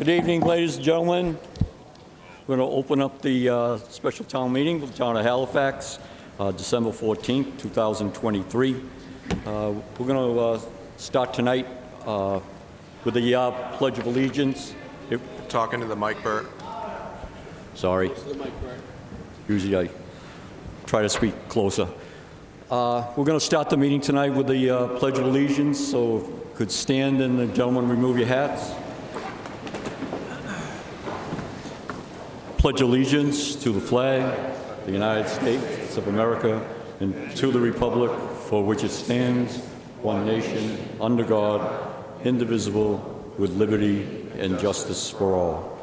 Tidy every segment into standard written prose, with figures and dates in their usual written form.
Good evening, ladies and gentlemen. We're going to open up the special town meeting for the town of Halifax, December 14th, 2023. We're going to start tonight with the Pledge of Allegiance. Talking to the mic, Bert. Sorry. Usually I try to speak closer. We're going to start the meeting tonight with the Pledge of Allegiance, so if you could stand and the gentlemen remove your hats. Pledge allegiance to the flag of the United States of America and to the republic for which it stands, one nation, under God, indivisible, with liberty and justice for all.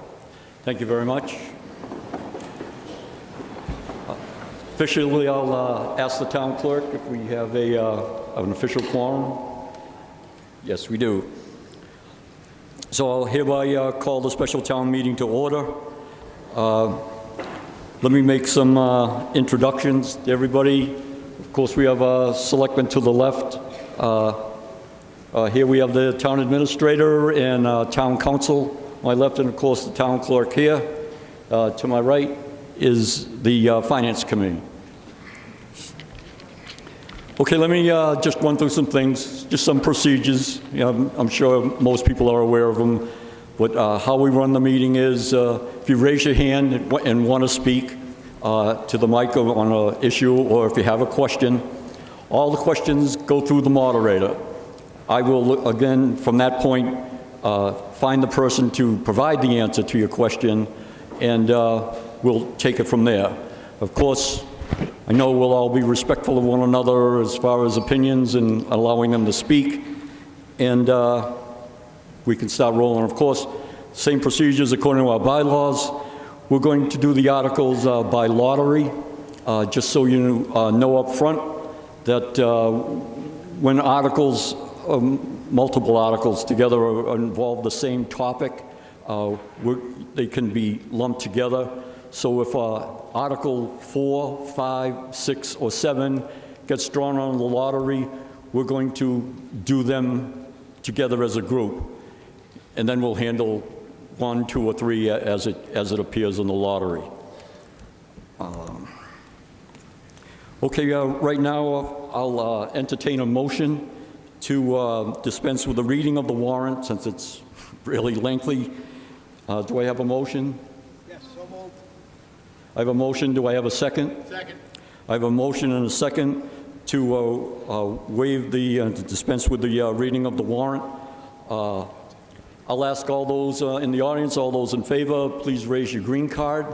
Thank you very much. Officially, I'll ask the town clerk if we have an official quorum. Yes, we do. So I'll hereby call the special town meeting to order. Let me make some introductions to everybody. Of course, we have a selectman to the left. Here we have the town administrator and town council on my left, and of course the town clerk here. To my right is the finance committee. Okay, let me just run through some things, just some procedures. You know, I'm sure most people are aware of them. But how we run the meeting is if you raise your hand and want to speak to the mic on an issue, or if you have a question, all the questions go through the moderator. I will, again, from that point, find the person to provide the answer to your question, and we'll take it from there. Of course, I know we'll all be respectful of one another as far as opinions and allowing them to speak, and we can start rolling. Of course, same procedures according to our bylaws. We're going to do the articles by lottery, just so you know up front that when articles, multiple articles together involve the same topic, they can be lumped together. So if Article 4, 5, 6, or 7 gets drawn on the lottery, we're going to do them together as a group. And then we'll handle 1, 2, or 3 as it appears in the lottery. Okay, right now I'll entertain a motion to dispense with the reading of the warrant since it's really lengthy. Do I have a motion? Yes, so moved. I have a motion. Do I have a second? Second. I have a motion and a second to waive the, to dispense with the reading of the warrant. I'll ask all those in the audience, all those in favor, please raise your green card.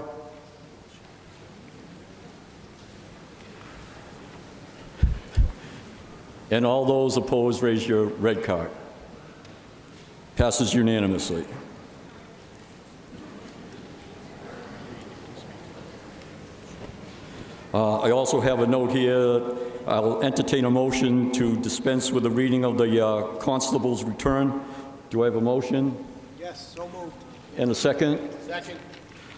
And all those opposed, raise your red card. Passes unanimously. I also have a note here. I'll entertain a motion to dispense with the reading of the constable's return. Do I have a motion? Yes, so moved. And a second? Second.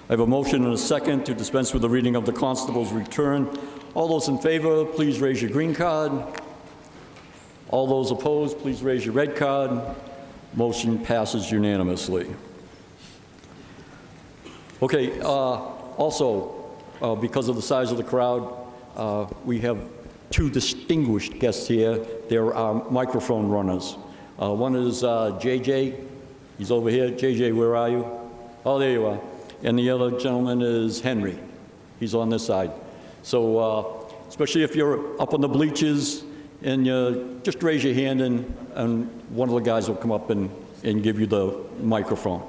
I have a motion and a second to dispense with the reading of the constable's return. All those in favor, please raise your green card. All those opposed, please raise your red card. Motion passes unanimously. Okay, also, because of the size of the crowd, we have 2 distinguished guests here. They're our microphone runners. One is JJ. He's over here. JJ, where are you? Oh, there you are. And the other gentleman is Henry. He's on this side. So especially if you're up on the bleachers, and just raise your hand and one of the guys will come up and give you the microphone.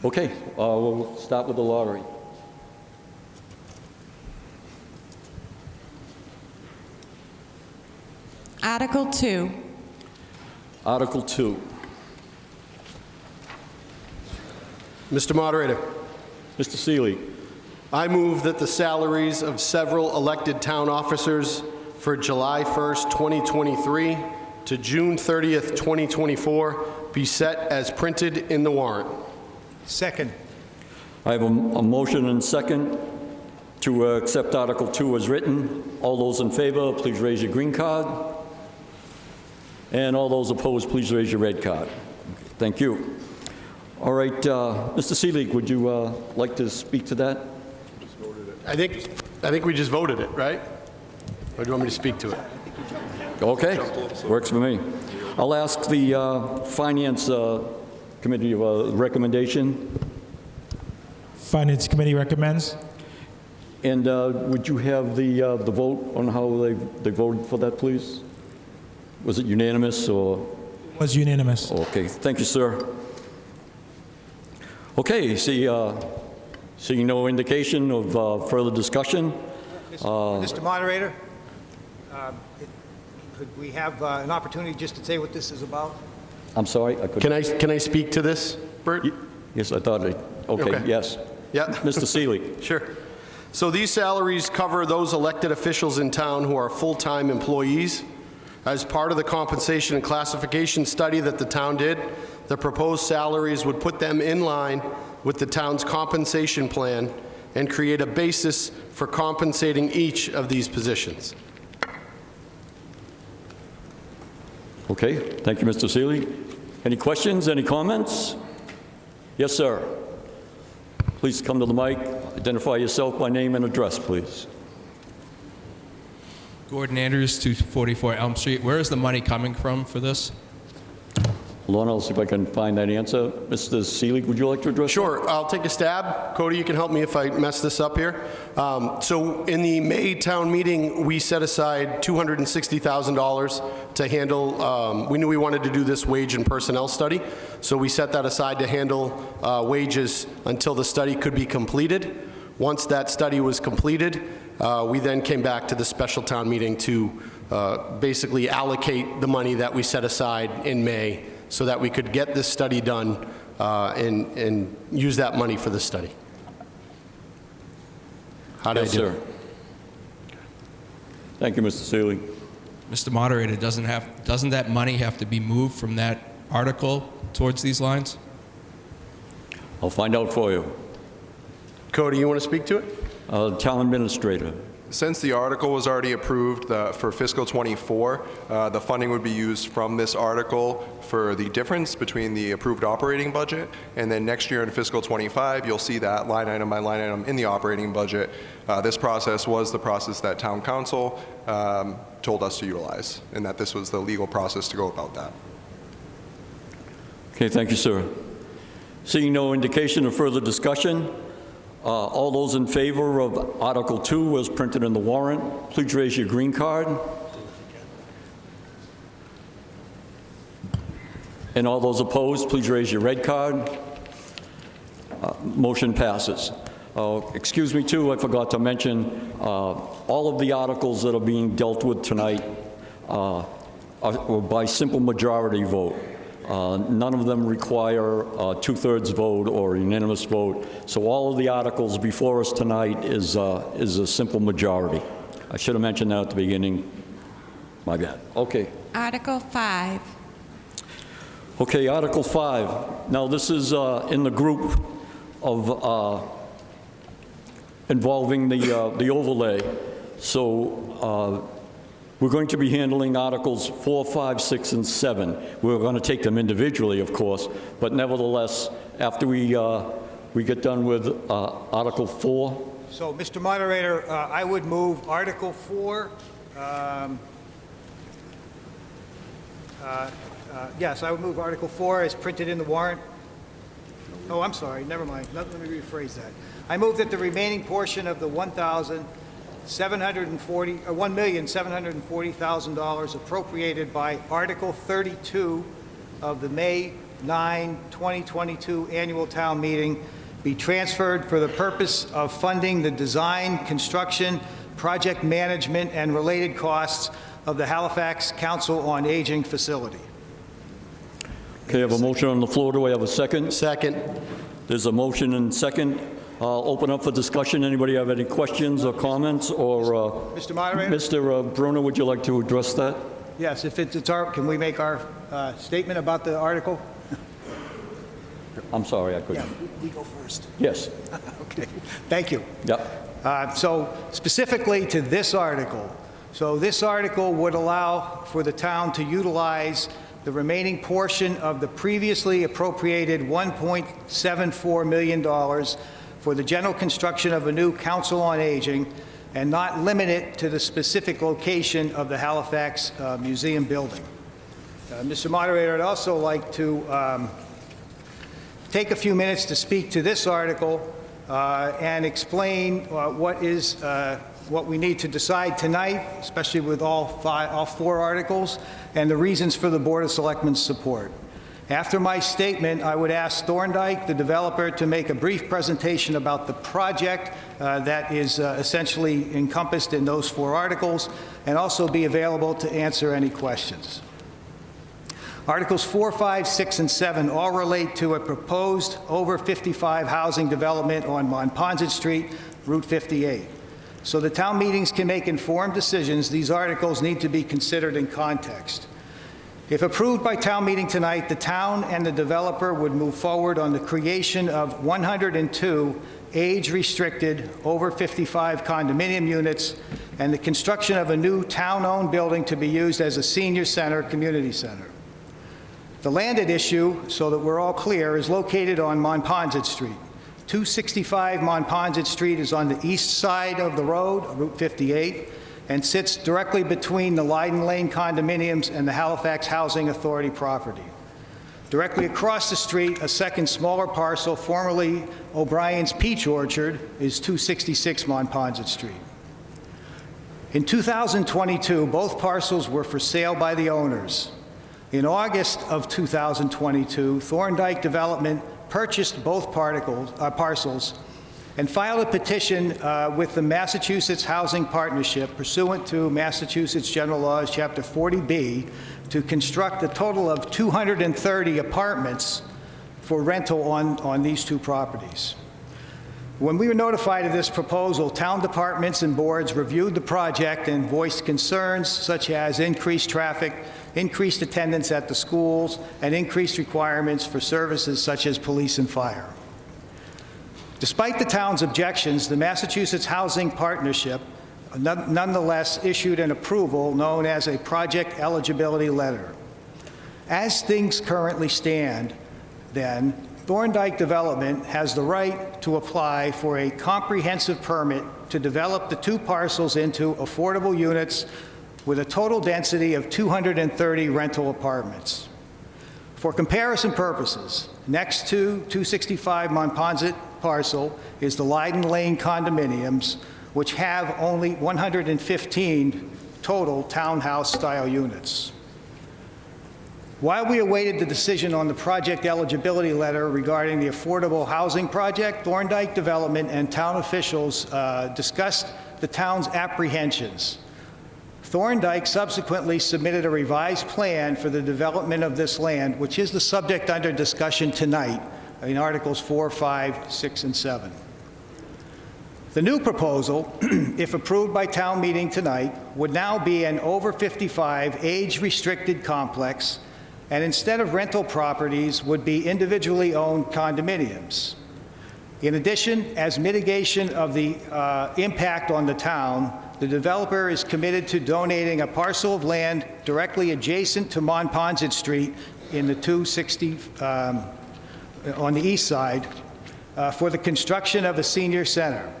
Okay, we'll start with the lottery. Article 2. Article 2. Mr. Moderator, Mr. Seeley. I move that the salaries of several elected town officers for July 1st, 2023 to June 30th, 2024 be set as printed in the warrant. Second. I have a motion and second to accept Article 2 as written. All those in favor, please raise your green card. And all those opposed, please raise your red card. Thank you. All right, Mr. Seelig, would you like to speak to that? I think we just voted it, right? Or do you want me to speak to it? Okay, works for me. I'll ask the Finance Committee of a recommendation. Finance Committee recommends. And would you have the vote on how they voted for that, please? Was it unanimous or? Was unanimous. Okay, thank you, sir. Okay, seeing no indication of further discussion. Mr. Moderator, could we have an opportunity just to say what this is about? I'm sorry, I couldn't. Can I speak to this, Bert? Yes, I thought okay, yes. Yeah. Mr. Seelig. Sure. So these salaries cover those elected officials in town who are full-time employees. As part of the compensation and classification study that the town did, the proposed salaries would put them in line with the town's compensation plan and create a basis for compensating each of these positions. Okay, thank you, Mr. Seelig. Any questions, any comments? Yes, sir. Please come to the mic. Identify yourself by name and address, please. Gordon Andrews, 244 Elm Street. Where is the money coming from for this? Hold on, I'll see if I can find that answer. Mr. Seelig, would you like to address that? Sure, I'll take a stab. Cody, you can help me if I mess this up here. So in the May town meeting, we set aside $260,000 to handle, we knew we wanted to do this wage and personnel study, so we set that aside to handle wages until the study could be completed. Once that study was completed, we then came back to the special town meeting to basically allocate the money that we set aside in May so that we could get this study done and use that money for the study. How did Yes, I do? sir. Thank you, Mr. Seelig. Mr. Moderator, doesn't that money have to be moved from that article towards these lines? I'll find out for you. Cody, you want to speak to it? Town Administrator. Since the article was already approved for fiscal '24, the funding would be used from this article for the difference between the approved operating budget, and then next year in fiscal '25, you'll see that line item by line item in the operating budget. This process was the process that Town Council told us to utilize, and that this was the legal process to go about that. Okay, thank you, sir. Seeing no indication of further discussion, all those in favor of Article 2 as printed in the warrant, please raise your green card. And all those opposed, please raise your red card. Motion passes. Excuse me, too, I forgot to mention, all of the articles that are being dealt with tonight were by simple majority vote. None of them require a two-thirds vote or a unanimous vote. So all of the articles before us tonight is a simple majority. I should have mentioned that at the beginning. My bad. Okay. Article 5. Okay, Article 5. Now, this is in the group of involving the overlay. So we're going to be handling Articles 4, 5, 6, and 7. We're going to take them individually, of course, but nevertheless, after we get done with Article 4. So, Mr. Moderator, I would move Article 4. Yes, I would move Article 4 as printed in the warrant. Oh, I'm sorry, never mind. Let me rephrase that. I move that the remaining portion of the $1,740,000 appropriated by Article 32 of the May 9, 2022 annual town meeting be transferred for the purpose of funding the design, construction, project management, and related costs of the Halifax Council on Aging facility. Okay, I have a motion on the floor. Do I have a second? Second. There's a motion and second. I'll open up for discussion. Anybody have any questions or comments? Or Mr. Moderator? Mr. Bruno, would you like to address that? Yes, if it's our, can we make our statement about the article? I'm sorry, I couldn't. We go first. Yes. Okay, thank you. Yep. So specifically to this article, so this article would allow for the town to utilize the remaining portion of the previously appropriated $1.74 million for the general construction of a new Council on Aging and not limit it to the specific location of the Halifax Museum building. Mr. Moderator, I'd also like to take a few minutes to speak to this article and explain what we need to decide tonight, especially with all four articles, and the reasons for the Board of Selectmen's support. After my statement, I would ask Thorndike, the developer, to make a brief presentation about the project that is essentially encompassed in those four articles, and also be available to answer any questions. Articles 4, 5, 6, and 7 all relate to a proposed over 55 housing development on Monpont Street, Route 58. So the town meetings can make informed decisions, these articles need to be considered in context. If approved by town meeting tonight, the town and the developer would move forward on the creation of 102 age-restricted over 55 condominium units and the construction of a new town-owned building to be used as a senior center, community center. The land at issue, so that we're all clear, is located on Monpont Street. 265 Monpont Street is on the east side of the road, Route 58, and sits directly between the Leiden Lane condominiums and the Halifax Housing Authority property. Directly across the street, a second smaller parcel, formerly O'Brien's Peach Orchard, is 266 Monpont Street. In 2022, both parcels were for sale by the owners. In August of 2022, Thorndike Development purchased both parcels and filed a petition with the Massachusetts Housing Partnership pursuant to Massachusetts General Laws, Chapter 40B, to construct a total of 230 apartments for rental on these two properties. When we were notified of this proposal, town departments and boards reviewed the project and voiced concerns such as increased traffic, increased attendance at the schools, and increased requirements for services such as police and fire. Despite the town's objections, the Massachusetts Housing Partnership nonetheless issued an approval known as a project eligibility letter. As things currently stand, then, Thorndike Development has the right to apply for a comprehensive permit to develop the two parcels into affordable units with a total density of 230 rental apartments. For comparison purposes, next to 265 Monpont parcel is the Leiden Lane condominiums, which have only 115 total townhouse-style units. While we awaited the decision on the project eligibility letter regarding the affordable housing project, Thorndike Development and town officials discussed the town's apprehensions. Thorndike subsequently submitted a revised plan for the development of this land, which is the subject under discussion tonight in Articles 4, 5, 6, and 7. The new proposal, if approved by town meeting tonight, would now be an over 55 age-restricted complex, and instead of rental properties would be individually owned condominiums. In addition, as mitigation of the impact on the town, the developer is committed to donating a parcel of land directly adjacent to Monpont Street in the 260 on the east side for the construction of a senior center.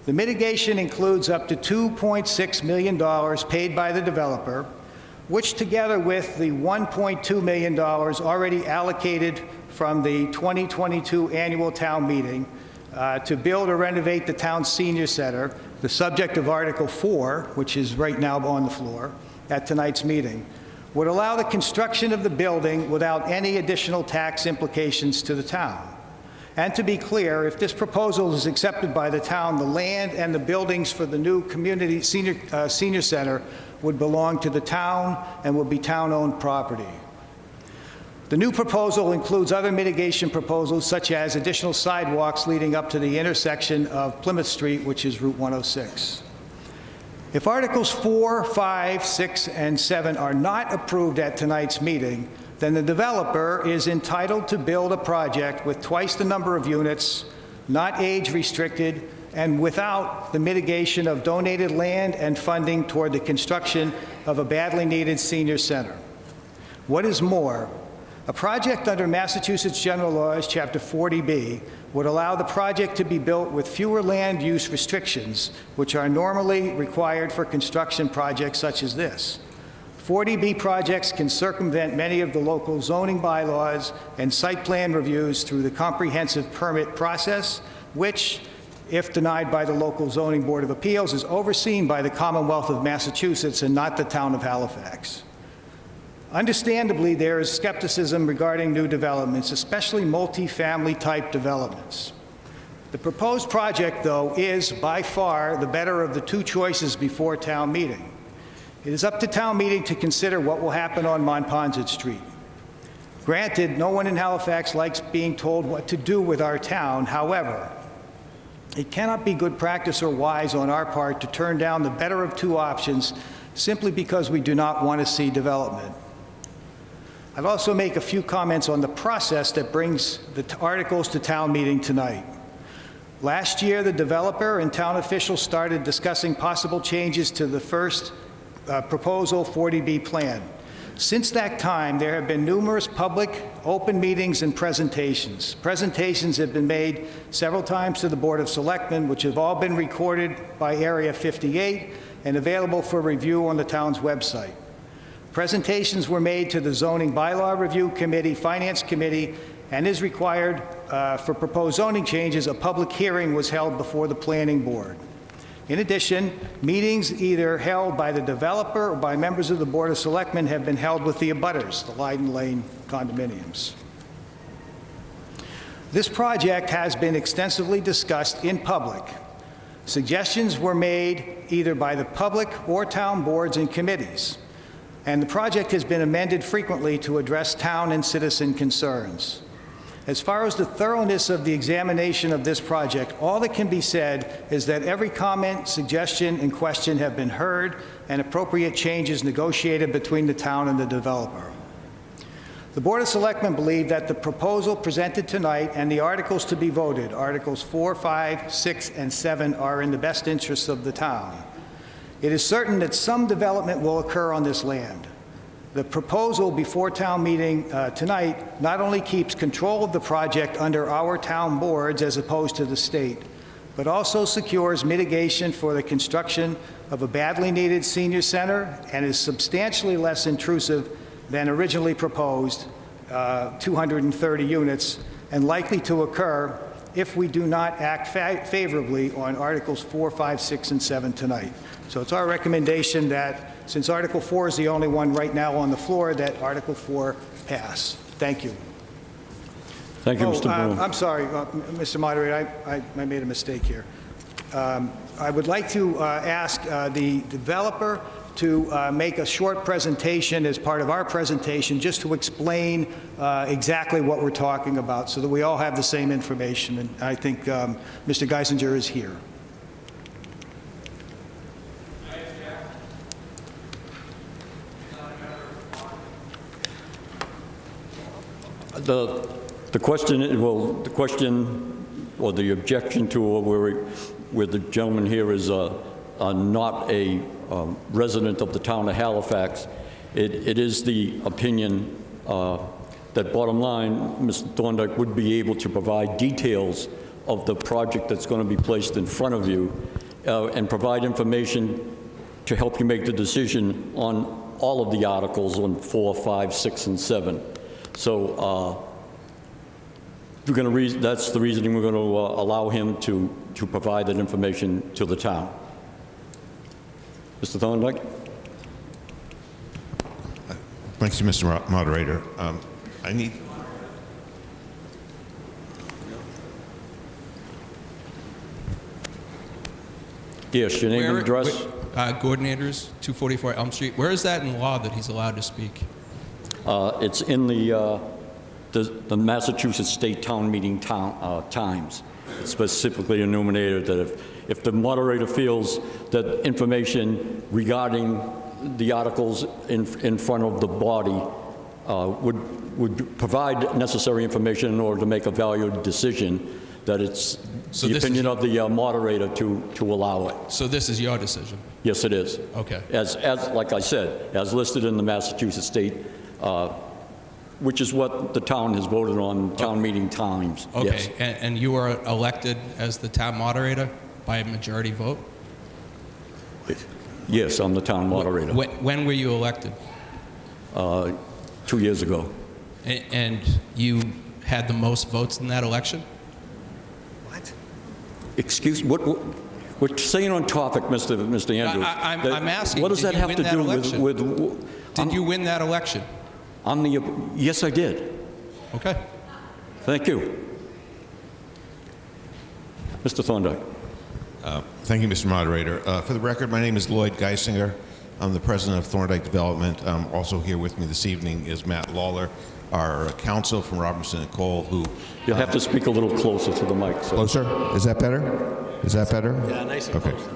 The mitigation includes up to $2.6 million paid by the developer, which together with the $1.2 million already allocated from the 2022 annual town meeting to build or renovate the town's senior center, the subject of Article 4, which is right now on the floor at tonight's meeting, would allow the construction of the building without any additional tax implications to the town. And to be clear, if this proposal is accepted by the town, the land and the buildings for the new community senior center would belong to the town and will be town-owned property. The new proposal includes other mitigation proposals, such as additional sidewalks leading up to the intersection of Plymouth Street, which is Route 106. If Articles 4, 5, 6, and 7 are not approved at tonight's meeting, then the developer is entitled to build a project with twice the number of units, not age-restricted, and without the mitigation of donated land and funding toward the construction of a badly needed senior center. What is more, a project under Massachusetts General Laws, Chapter 40B, would allow the project to be built with fewer land use restrictions, which are normally required for construction projects such as this. 40B projects can circumvent many of the local zoning bylaws and site plan reviews through the comprehensive permit process, which, if denied by the local zoning board of appeals, is overseen by the Commonwealth of Massachusetts and not the town of Halifax. Understandably, there is skepticism regarding new developments, especially multi-family type developments. The proposed project, though, is by far the better of the two choices before town meeting. It is up to town meeting to consider what will happen on Monpont Street. Granted, no one in Halifax likes being told what to do with our town. However, it cannot be good practice or wise on our part to turn down the better of two options simply because we do not want to see development. I'd also make a few comments on the process that brings the articles to town meeting tonight. Last year, the developer and town officials started discussing possible changes to the first proposal 40B plan. Since that time, there have been numerous public, open meetings and presentations. Presentations have been made several times to the Board of Selectmen, which have all been recorded by Area 58 and available for review on the town's website. Presentations were made to the Zoning Bylaw Review Committee, Finance Committee, and is required for proposed zoning changes, a public hearing was held before the Planning Board. In addition, meetings either held by the developer or by members of the Board of Selectmen have been held with the abutters, the Leiden Lane condominiums. This project has been extensively discussed in public. Suggestions were made either by the public or town boards and committees, and the project has been amended frequently to address town and citizen concerns. As far as the thoroughness of the examination of this project, all that can be said is that every comment, suggestion, and question have been heard and appropriate changes negotiated between the town and the developer. The Board of Selectmen believe that the proposal presented tonight and the articles to be voted, Articles 4, 5, 6, and 7, are in the best interests of the town. It is certain that some development will occur on this land. The proposal before town meeting tonight not only keeps control of the project under our town boards as opposed to the state, but also secures mitigation for the construction of a badly needed senior center and is substantially less intrusive than originally proposed, 230 units, and likely to occur if we do not act favorably on Articles 4, 5, 6, and 7 tonight. So it's our recommendation that, since Article 4 is the only one right now on the floor, that Article 4 pass. Thank you. Thank you, Mr. Bloom. I'm sorry, Mr. Moderator, I made a mistake here. I would like to ask the developer to make a short presentation as part of our presentation, just to explain exactly what we're talking about, so that we all have the same information. And I think Mr. Geisinger is here. The question or the objection to where the gentleman here is not a resident of the town of Halifax, it is the opinion that bottom line, Mr. Thorndike would be able to provide details of the project that's going to be placed in front of you and provide information to help you make the decision on all of the articles on 4, 5, 6, and 7. So we're going to that's the reasoning we're going to allow him to provide that information to the town. Mr. Thorndike? Thank you, Mr. Moderator. I need... Yes, your name and address? Gordon Andrews, 244 Elm Street. Where is that in law that he's allowed to speak? It's in the Massachusetts State Town Meeting Times. It's specifically enumerated that if the moderator feels that information regarding the articles in front of the body would provide necessary information in order to make a valued decision, that it's So the this opinion of the moderator to allow it. So this is your decision? Yes, it is. Okay. As like I said, as listed in the Massachusetts State which is what the town has voted on, town meeting times. Yes. Okay, and you were elected as the town moderator by a majority vote? Yes, I'm the town moderator. When were you elected? 2 years ago. And you had the most votes in that election? What? Excuse, we're staying on topic, Mr. Andrews. I'm asking, What does did that you have win to that do election? with? Did you win that election? Yes, I did. Okay. Thank you. Mr. Thorndike. Thank you, Mr. Moderator. For the record, my name is Lloyd Geisinger. I'm the president of Thorndike Development. Also here with me this evening is Matt Lawler, our counsel from Robinson and Cole, who... You'll have to speak a little closer to the mic, sir. Closer? Is that better? Is that better? Yeah, nice and Okay. close.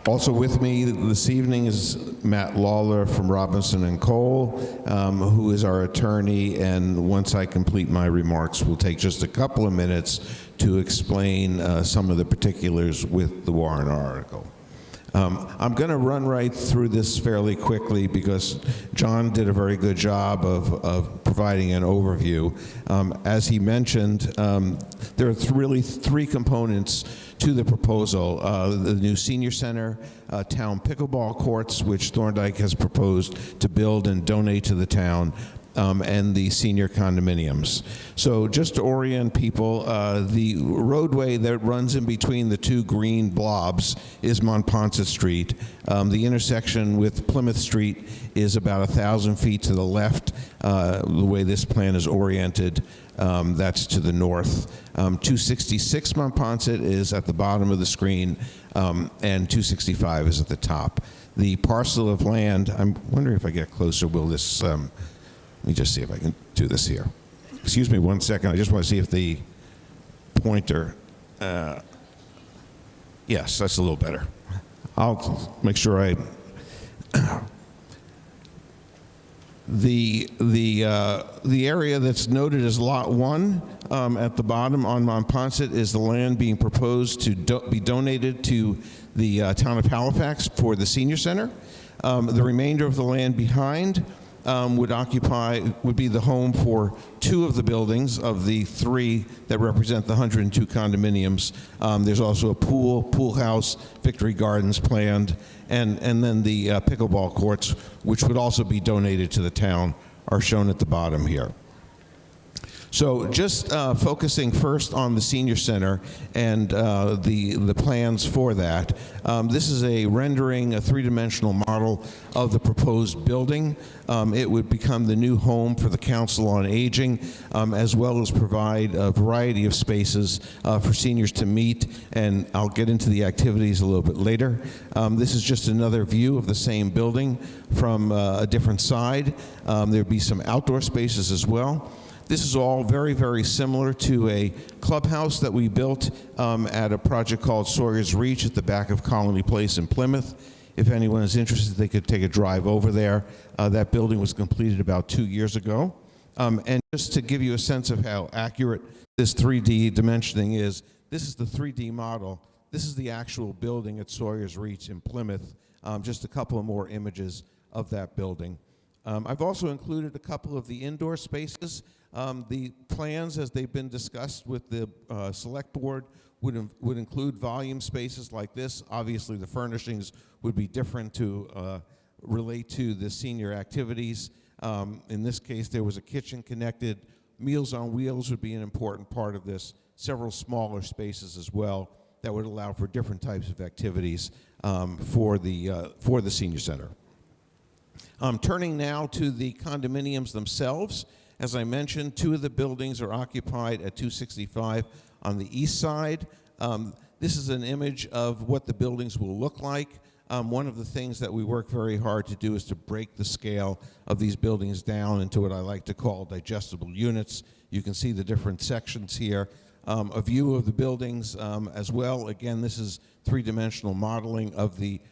Also with me this evening is Matt Lawler from Robinson and Cole, who is our attorney, and once I complete my remarks, we'll take just a couple of minutes to explain some of the particulars with the warrant article. I'm going to run right through this fairly quickly because John did a very good job of providing an overview. As he mentioned, there are really three components to the proposal. The new senior center, town pickleball courts, which Thorndike has proposed to build and donate to the town, and the senior condominiums. So just to orient people, the roadway that runs in between the two green blobs is Montponset Street. The intersection with Plymouth Street is about 1,000 feet to the left. The way this plan is oriented, that's to the north. 266 Montponset is at the bottom of the screen, and 265 is at the top. The parcel of land, I'm wondering if I get closer, will this... Let me just see if I can do this here. Excuse me 1 second. I just want to see if the pointer... yes, that's a little better. I'll make sure I... The area that's noted as Lot 1 at the bottom on Montponset is the land being proposed to be donated to the town of Halifax for the senior center. The remainder of the land behind would be the home for two of the buildings of the three that represent the 102 condominiums. There's also a pool house, Victory Gardens planned, and then the pickleball courts, which would also be donated to the town, are shown at the bottom here. So just focusing first on the senior center and the plans for that. This is a rendering, a three-dimensional model of the proposed building. It would become the new home for the Council on Aging, as well as provide a variety of spaces for seniors to meet, and I'll get into the activities a little bit later. This is just another view of the same building from a different side. There'd be some outdoor spaces as well. This is all very, very similar to a clubhouse that we built at a project called Sawyer's Reach at the back of Colony Place in Plymouth. If anyone is interested, they could take a drive over there. That building was completed about 2 years ago. And just to give you a sense of how accurate this 3D dimensioning is, this is the 3D model. This is the actual building at Sawyer's Reach in Plymouth. Just a couple of more images of that building. I've also included a couple of the indoor spaces. The plans, as they've been discussed with the select board, would include volume spaces like this. Obviously, the furnishings would be different to relate to the senior activities. In this case, there was a kitchen connected. Meals on Wheels would be an important part of this. Several smaller spaces as well that would allow for different types of activities for the senior center. Turning now to the condominiums themselves. As I mentioned, two of the buildings are occupied at 265 on the east side. This is an image of what the buildings will look like. One of the things that we work very hard to do is to break the scale of these buildings down into what I like to call digestible units. You can see the different sections here. A view of the buildings as well. Again, this is three-dimensional modeling of the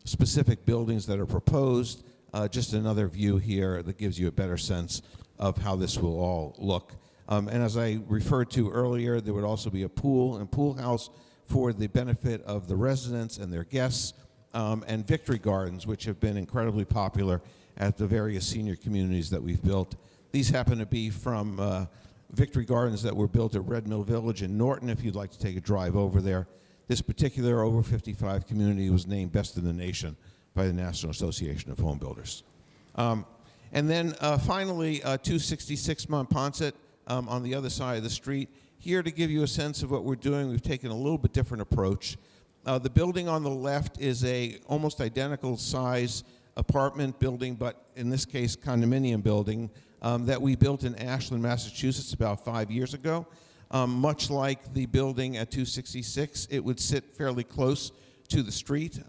specific buildings that are proposed. Just another view here that gives you a better sense of how this will all look. And as I referred to earlier, there would also be a pool and pool house for the benefit of the residents and their guests, and Victory Gardens, which have been incredibly popular at the various senior communities that we've built. These happen to be from Victory Gardens that were built at Red Mill Village in Norton, if you'd like to take a drive over there. This particular over 55 community was named Best in the Nation by the National Association of Home Builders. And then finally, 266 Monpont on the other side of the street. Here to give you a sense of what we're doing, we've taken a little bit different approach. The building on the left is a almost identical size apartment building, but in this case, condominium building that we built in Ashland, Massachusetts about 5 years ago. Much like the building at 266, it would sit fairly close to the street.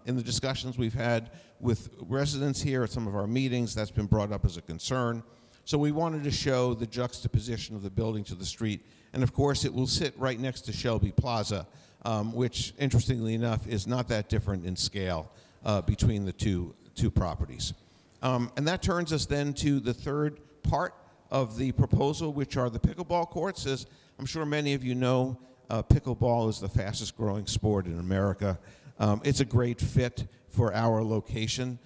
In the discussions we've had with residents here at some of our meetings, that's been brought up as a concern. So we wanted to show the juxtaposition of the building to the street. And of course, it will sit right next to Shelby Plaza, which, interestingly enough, is not that different in scale between the two properties. And that turns us then to the third part of the proposal, which are the pickleball courts. As I'm sure many of you know, pickleball is the fastest growing sport in America. It's a great fit for our location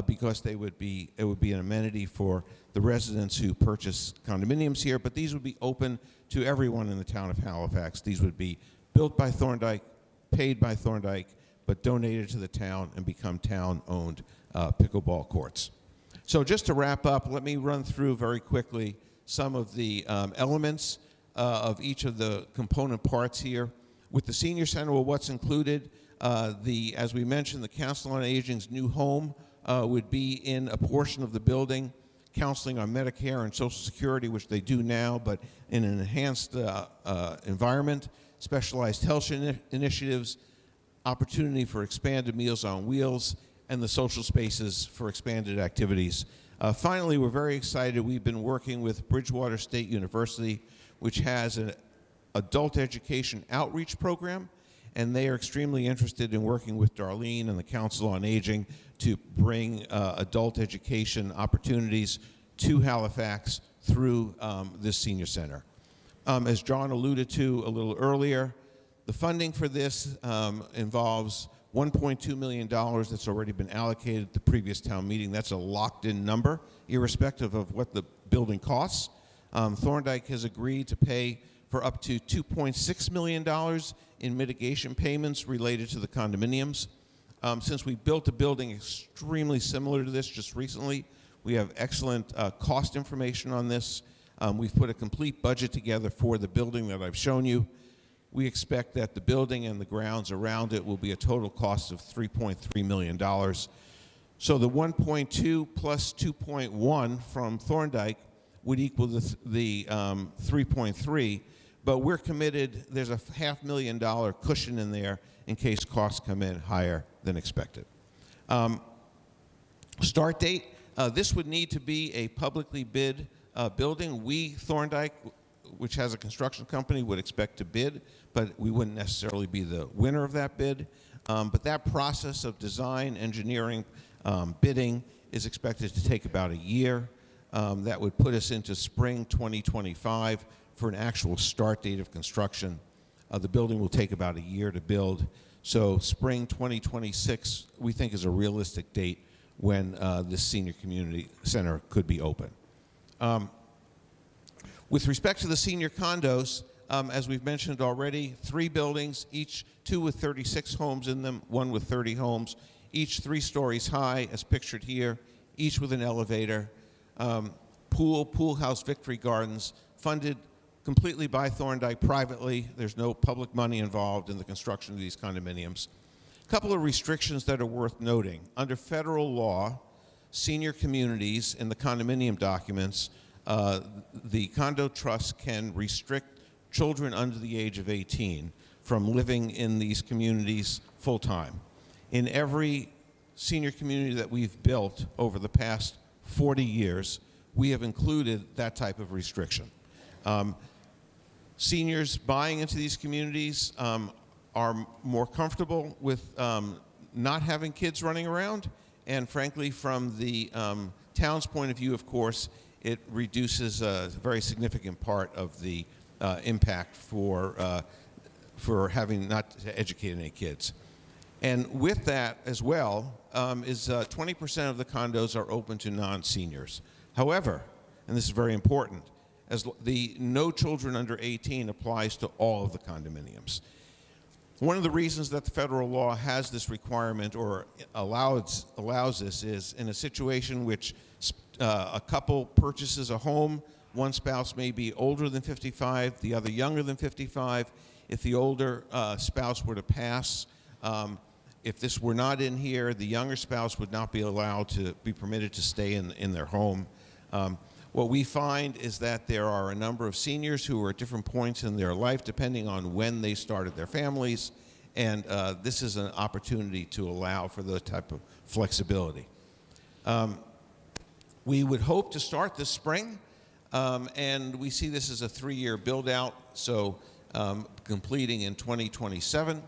because it would be an amenity for the residents who purchase condominiums here, but these would be open to everyone in the town of Halifax. These would be built by Thorndike, paid by Thorndike, but donated to the town and become town-owned pickleball courts. So just to wrap up, let me run through very quickly some of the elements of each of the component parts here. With the senior center, well, what's included, as we mentioned, the Council on Aging's new home would be in a portion of the building, counseling on Medicare and Social Security, which they do now, but in an enhanced environment, specialized health initiatives, opportunity for expanded Meals on Wheels, and the social spaces for expanded activities. Finally, we're very excited. We've been working with Bridgewater State University, which has an adult education outreach program, and they are extremely interested in working with Darlene and the Council on Aging to bring adult education opportunities to Halifax through this senior center. As John alluded to a little earlier, the funding for this involves $1.2 million that's already been allocated at the previous town meeting. That's a locked-in number, irrespective of what the building costs. Thorndike has agreed to pay for up to $2.6 million in mitigation payments related to the condominiums. Since we built a building extremely similar to this just recently, we have excellent cost information on this. We've put a complete budget together for the building that I've shown you. We expect that the building and the grounds around it will be a total cost of $3.3 million. So the 1.2 plus 2.1 from Thorndike would equal the 3.3, but we're committed, there's a $500,000 cushion in there in case costs come in higher than expected. Start date, this would need to be a publicly bid building. We, Thorndike, which has a construction company, would expect to bid, but we wouldn't necessarily be the winner of that bid. But that process of design, engineering, bidding is expected to take about a year. That would put us into spring 2025 for an actual start date of construction. The building will take about a year to build. So spring 2026, we think, is a realistic date when this senior community center could be open. With respect to the senior condos, as we've mentioned already, 3 buildings, each 2 with 36 homes in them, 1 with 30 homes, each 3 stories high, as pictured here, each with an elevator. Pool house, Victory Gardens, funded completely by Thorndike privately. There's no public money involved in the construction of these condominiums. A couple of restrictions that are worth noting. Under federal law, senior communities in the condominium documents, the condo trust can restrict children under the age of 18 from living in these communities full-time. In every senior community that we've built over the past 40 years, we have included that type of restriction. Seniors buying into these communities are more comfortable with not having kids running around, and frankly, from the town's point of view, of course, it reduces a very significant part of the impact for having not educated any kids. And with that as well is 20% of the condos are open to non-seniors. However, and this is very important, as the no children under 18 applies to all of the condominiums. One of the reasons that the federal law has this requirement or allows this is in a situation which a couple purchases a home, one spouse may be older than 55, the other younger than 55. If the older spouse were to pass, if this were not in here, the younger spouse would not be allowed to be permitted to stay in their home. What we find is that there are a number of seniors who are at different points in their life, depending on when they started their families, and this is an opportunity to allow for the type of flexibility. We would hope to start this spring, and we see this as a 3-year build-out, so completing in 2027.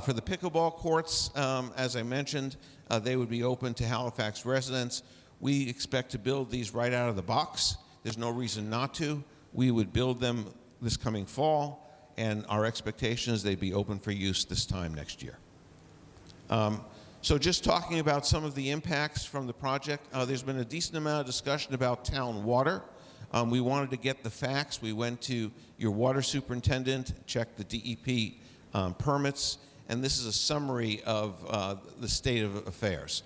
For the pickleball courts, as I mentioned, they would be open to Halifax residents. We expect to build these right out of the box. There's no reason not to. We would build them this coming fall, and our expectation is they'd be open for use this time next year. So just talking about some of the impacts from the project, there's been a decent amount of discussion about town water. We wanted to get the facts. We went to your water superintendent, checked the DEP permits, and this is a summary of the state of affairs.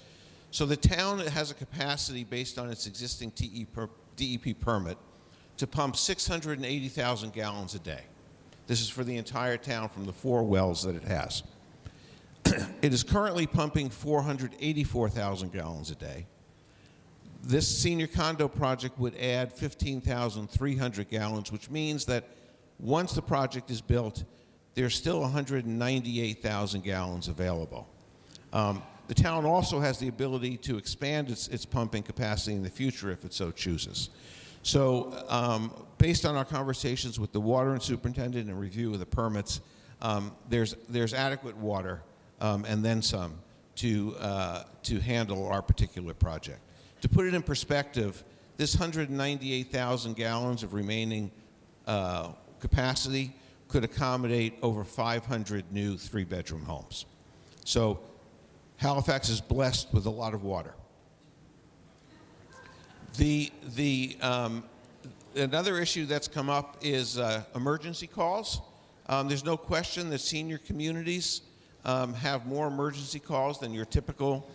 So the town has a capacity based on its existing DEP permit to pump 680,000 gallons a day. This is for the entire town from the 4 wells that it has. It is currently pumping 484,000 gallons a day. This senior condo project would add 15,300 gallons, which means that once the project is built, there's still 198,000 gallons available. The town also has the ability to expand its pumping capacity in the future if it so chooses. So based on our conversations with the water and superintendent and review of the permits, there's adequate water and then some to handle our particular project. To put it in perspective, this 198,000 gallons of remaining capacity could accommodate over 500 new 3-bedroom homes. So Halifax is blessed with a lot of water. Another issue that's come up is emergency calls. There's no question that senior communities have more emergency calls than your typical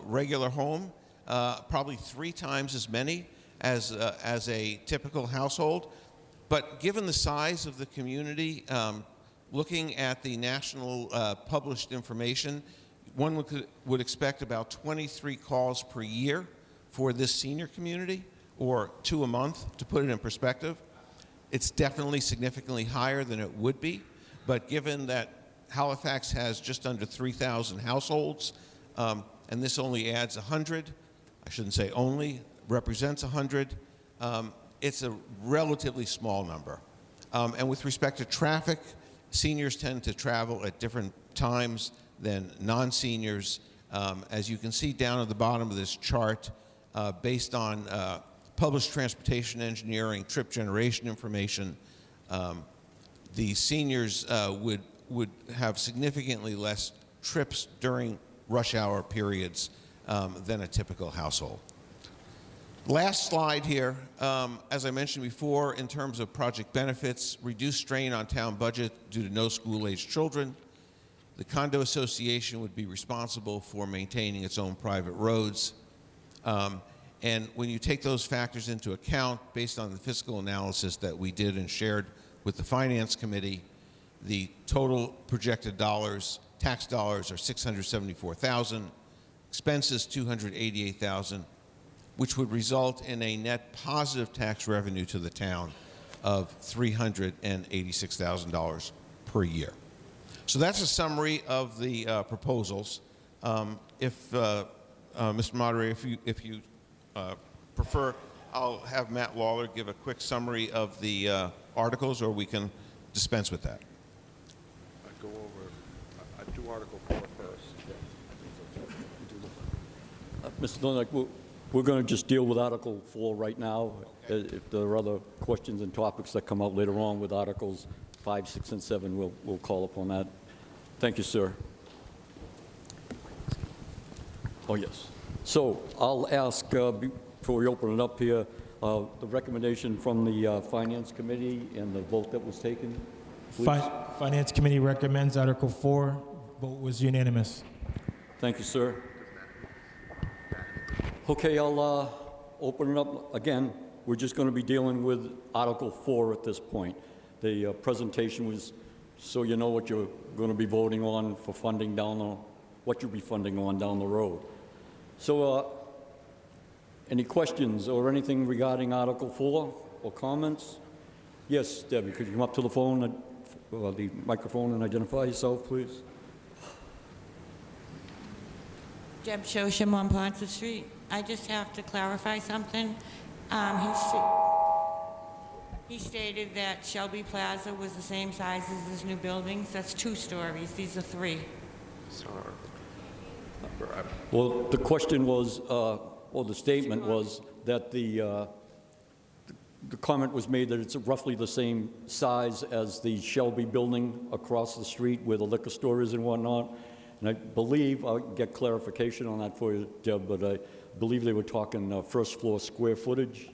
regular home, probably 3 times as many as a typical household. But given the size of the community, looking at the national published information, one would expect about 23 calls per year for this senior community, or 2 a month, to put it in perspective. It's definitely significantly higher than it would be, but given that Halifax has just under 3,000 households, and this only adds 100, I shouldn't say only, represents 100, it's a relatively small number. And with respect to traffic, seniors tend to travel at different times than non-seniors. As you can see down at the bottom of this chart, based on published transportation engineering trip generation information, the seniors would have significantly less trips during rush hour periods than a typical household. Last slide here, as I mentioned before, in terms of project benefits, reduced strain on town budget due to no school-aged children. The condo association would be responsible for maintaining its own private roads. And when you take those factors into account, based on the fiscal analysis that we did and shared with the Finance Committee, the total projected tax dollars are $674,000, expenses $288,000, which would result in a net positive tax revenue to the town of $386,000 per year. So that's a summary of the proposals. Mr. Moderator, if you prefer, I'll have Matt Lawler give a quick summary of the articles, or we can dispense with that. I'd do Article 4 first. Mr. Dillon, we're going to just deal with Article 4 right now. Okay. If there are other questions and topics that come out later on with Articles 5, 6, and 7, we'll call upon that. Thank you, sir. Oh, yes. So I'll ask, before we open it up here, the recommendation from the Finance Committee and the vote that was taken, please. Finance Committee recommends Article 4. Vote was unanimous. Thank you, sir. Okay, I'll open it up again. We're just going to be dealing with Article 4 at this point. The presentation was so you know what you're going to be voting on for funding what you'll be funding on down the road. So, any questions or anything regarding Article 4 or comments? Yes, Debbie, could you come up to the phone, the microphone, and identify yourself, please? Deb Shosham on Ponce Street. I just have to clarify something. He stated that Shelby Plaza was the same size as his new buildings. That's 2 stories. These are 3. Well, the question was, or the statement was that the comment was made that it's roughly the same size as the Shelby building across the street where the liquor store is and whatnot. And I believe, I'll get clarification on that for you, Deb, but I believe they were talking first floor square footage.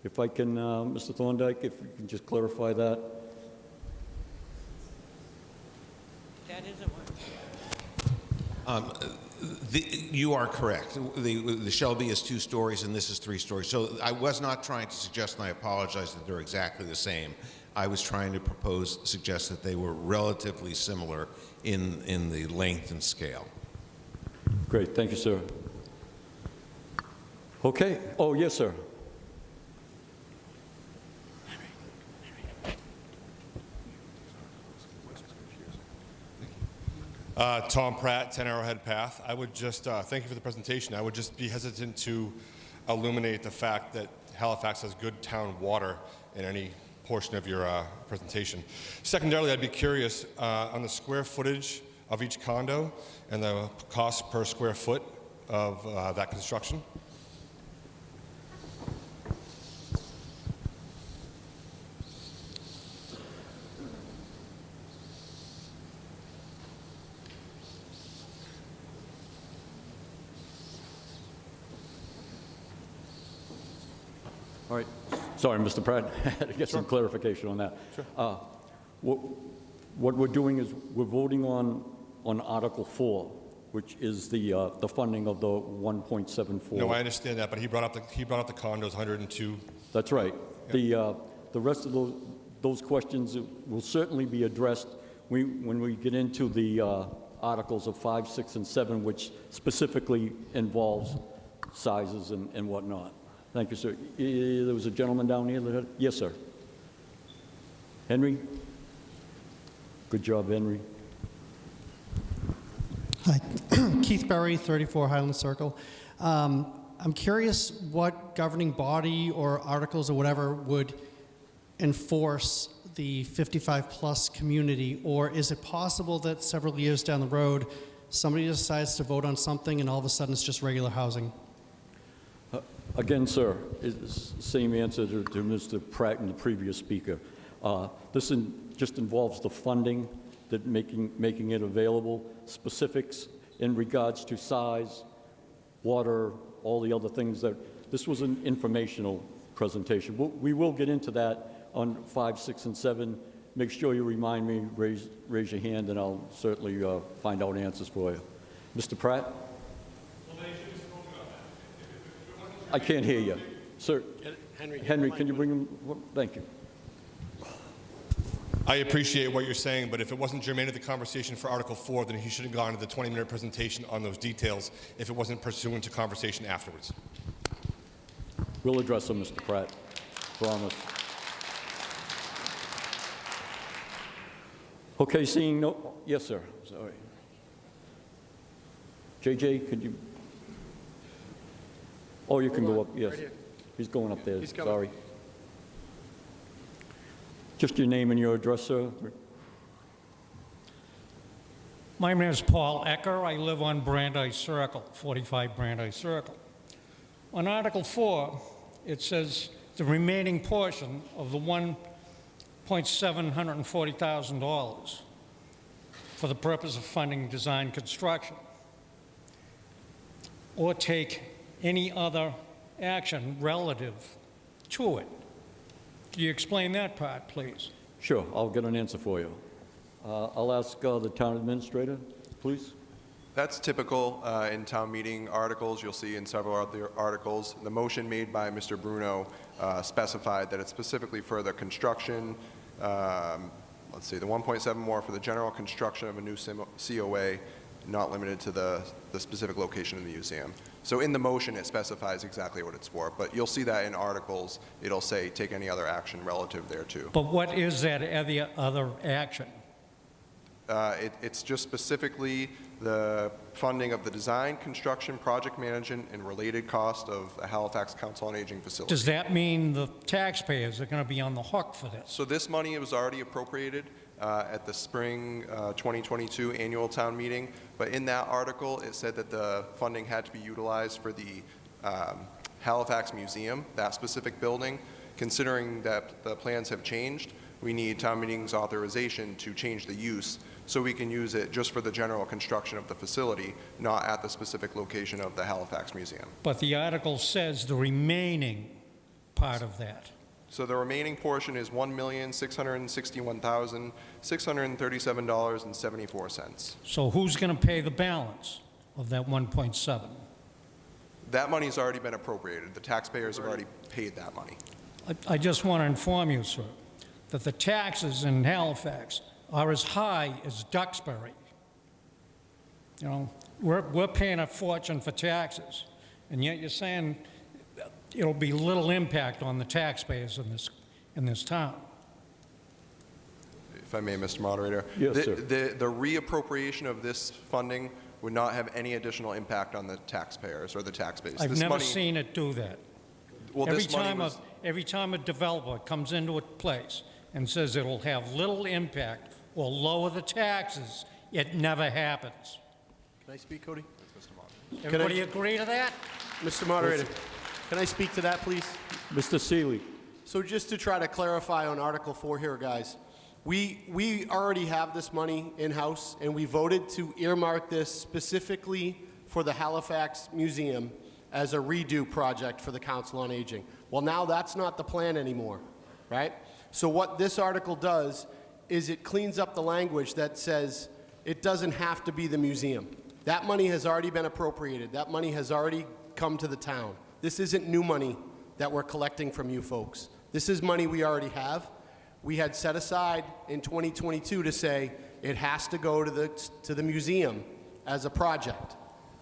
If I can, Mr. Thorndike, if you can just clarify that. That isn't what. You are correct. The Shelby is 2 stories and this is 3 stories. So I was not trying to suggest, and I apologize, that they're exactly the same. I was trying to suggest that they were relatively similar in the length and scale. Great, thank you, sir. Okay, oh, yes, sir. Tom Pratt, 10 Arrowhead Path. I would just, thank you for the presentation. I would just be hesitant to illuminate the fact that Halifax has good town water in any portion of your presentation. Secondarily, I'd be curious on the square footage of each condo and the cost per square foot of that construction. All right. Sorry, Mr. Pratt, I had to get some clarification on that. Sure. What we're doing is we're voting on Article 4, which is the funding of the 1.74. No, I understand that, but he brought up the condos, 102. That's right. The rest of those questions will certainly be addressed when we get into the articles of 5, 6, and 7, which specifically involves sizes and whatnot. Thank you, sir. There was a gentleman down here that had, yes, sir. Henry? Good job, Henry. Hi, Keith Berry, 34 Highland Circle. I'm curious what governing body or articles or whatever would enforce the 55-plus community, or is it possible that several years down the road, somebody decides to vote on something and all of a sudden it's just regular housing? Again, sir, it's the same answer to Mr. Pratt and the previous speaker. This just involves the funding, that making it available, specifics in regards to size, water, all the other things that, this was an informational presentation. We will get into that on 5, 6, and 7. Make sure you remind me, raise your hand, and I'll certainly find out answers for you. Mr. Pratt? I can't hear you. Sir, Henry, can you bring him? Thank you. I appreciate what you're saying, but if it wasn't germane to the conversation for Article 4, then he should have gone to the 20-minute presentation on those details if it wasn't pursuant to conversation afterwards. We'll address them, Mr. Pratt. Promise. Okay, seeing no... Yes, sir. Sorry. JJ, could you... Oh, you can go up, yes. Right, He's going up there, He's coming. sorry. Just your name and your address, sir. My name is Paul Ecker. I live on Brandeis Circle, 45 Brandeis Circle. On Article 4, it says the remaining portion of the $1,740,000 for the purpose of funding design construction. or take any other action relative to it. Can you explain that part, please? Sure, I'll get an answer for you. I'll ask the town administrator, please. That's typical in town meeting articles. You'll see in several other articles. The motion made by Mr. Bruno specified that it's specifically for the construction, let's see, the 1.7 more for the general construction of a new COA, not limited to the specific location of the museum. So in the motion, it specifies exactly what it's for, but you'll see that in articles, it'll say take any other action relative thereto. But what is that other action? It's just specifically the funding of the design, construction, project management, and related cost of a Halifax Council on Aging facility. Does that mean the taxpayers are going to be on the hook for this? So this money was already appropriated at the spring 2022 annual town meeting, but in that article, it said that the funding had to be utilized for the Halifax Museum, that specific building. Considering that the plans have changed, we need town meeting's authorization to change the use so we can use it just for the general construction of the facility, not at the specific location of the Halifax Museum. But the article says the remaining part of that. So the remaining portion is $1,661,637.74. So who's going to pay the balance of that 1.7? That money's already been appropriated. The taxpayers have already paid that money. I just want to inform you, sir, that the taxes in Halifax are as high as Duxbury. You know, we're paying a fortune for taxes, and yet you're saying it'll be little impact on the taxpayers in this town. If I may, Mr. Moderator. Yes, sir. The reappropriation of this funding would not have any additional impact on the taxpayers or the tax base. I've This never money- seen it do that. Well, Every this money time, was- every time a developer comes into a place and says it'll have little impact or lower the taxes, it never happens. Can I speak, Cody? Everybody agree to that? Mr. Moderator, can I speak to that, please? Mr. Seeley. So just to try to clarify on Article 4 here, guys, we already have this money in-house, and we voted to earmark this specifically for the Halifax Museum as a redo project for the Council on Aging. Well, now that's not the plan anymore, right? So what this article does is it cleans up the language that says it doesn't have to be the museum. That money has already been appropriated. That money has already come to the town. This isn't new money that we're collecting from you folks. This is money we already have. We had set aside in 2022 to say it has to go to the museum as a project.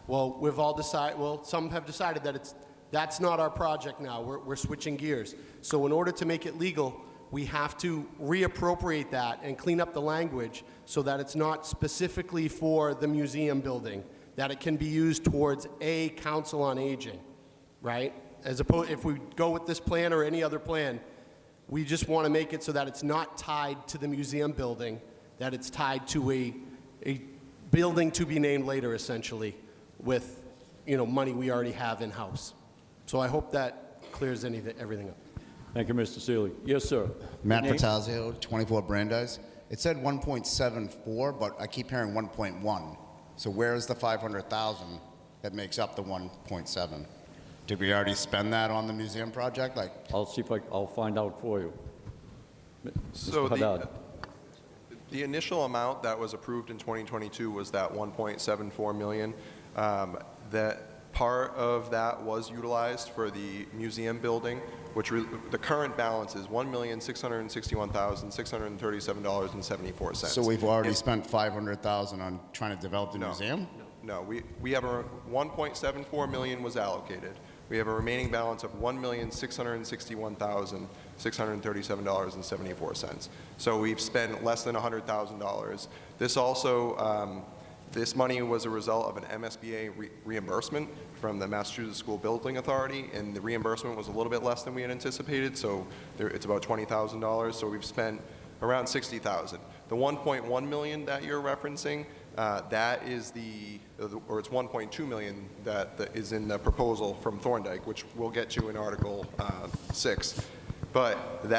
Well, we've all decided, well, some have decided that that's not our project now. We're switching gears. So in order to make it legal, we have to reappropriate that and clean up the language so that it's not specifically for the museum building, that it can be used towards a Council on Aging, right? As opposed, if we go with this plan or any other plan, we just want to make it so that it's not tied to the museum building, that it's tied to a building to be named later, essentially, with, you know, money we already have in-house. So I hope that clears everything up. Thank you, Mr. Seeley. Yes, sir. Matt Name? Patazio, 24 Brandeis. It said 1.74, but I keep hearing 1.1. So where is the 500,000 that makes up the 1.7? Did we already spend that on the museum project? I'll see if I'll find out for you. So Mr. Haddad. the initial amount that was approved in 2022 was that 1.74 million. That part of that was utilized for the museum building, which the current balance is $1,661,637.74. So we've already spent 500,000 on trying to develop the No. museum? No, we have 1.74 million was allocated. We have a remaining balance of $1,661,637.74. So we've spent less than $100,000. This also, this money was a result of an MSBA reimbursement from the Massachusetts School Building Authority, and the reimbursement was a little bit less than we had anticipated, so it's about $20,000. So we've spent around $60,000. The 1.1 million that you're referencing, that is or it's 1.2 million that is in the proposal from Thorndike, which we'll get to in Article 6. But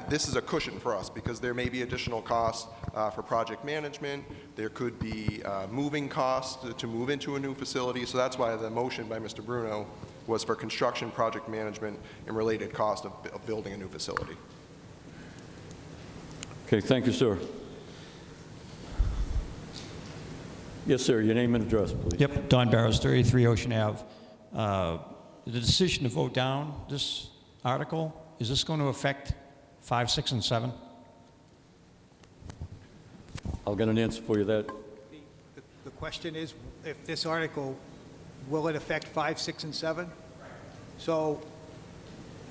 this is a cushion for us because there may be additional costs for project management. There could be moving costs to move into a new facility. So that's why the motion by Mr. Bruno was for construction, project management, and related cost of building a new facility. Okay, thank you, sir. Yes, sir, your name and address, please. Yep, Don Barrows, 33 Ocean Ave. The decision to vote down this article, is this going to affect 5, 6, and 7? I'll get an answer for you that. The question is, if this article, will it affect 5, 6, and 7? So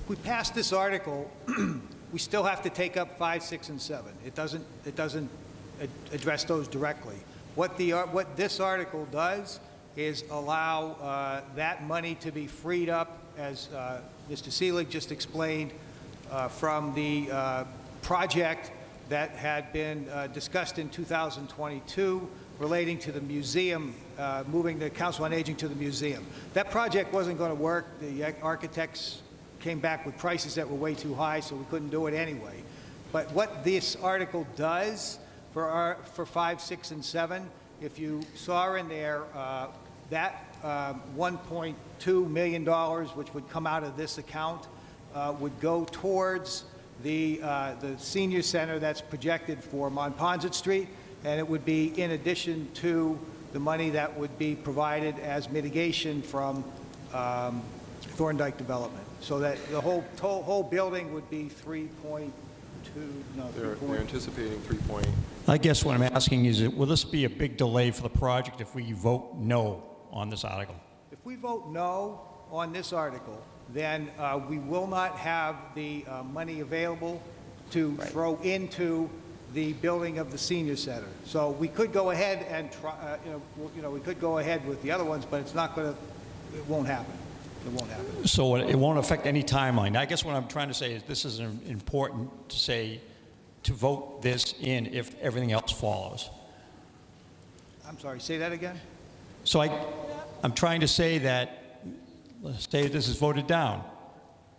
if we pass this article, we still have to take up 5, 6, and 7. It doesn't address those directly. What this article does is allow that money to be freed up, as Mr. Seelig just explained, from the project that had been discussed in 2022 relating to the museum, moving the Council on Aging to the museum. That project wasn't going to work. The architects came back with prices that were way too high, so we couldn't do it anyway. But what this article does for 5, 6, and 7, if you saw in there, that $1.2 million, which would come out of this account, would go towards the senior center that's projected for Monpont Street, and it would be in addition to the money that would be provided as mitigation from Thorndike Development. So that the whole building would be 3.2, no, They're anticipating 3 point. I guess what I'm asking is, will this be a big delay for the project if we vote no on this article? If we vote no on this article, then we will not have the money available to throw into the building of the senior center. So we could go ahead and try, we could go ahead with the other ones, but it's not going to, it won't happen. It won't happen. So it won't affect any timeline. I guess what I'm trying to say is this is important to say, to vote this in if everything else follows. I'm sorry, say that again? So I'm trying to say that, let's say this is voted down.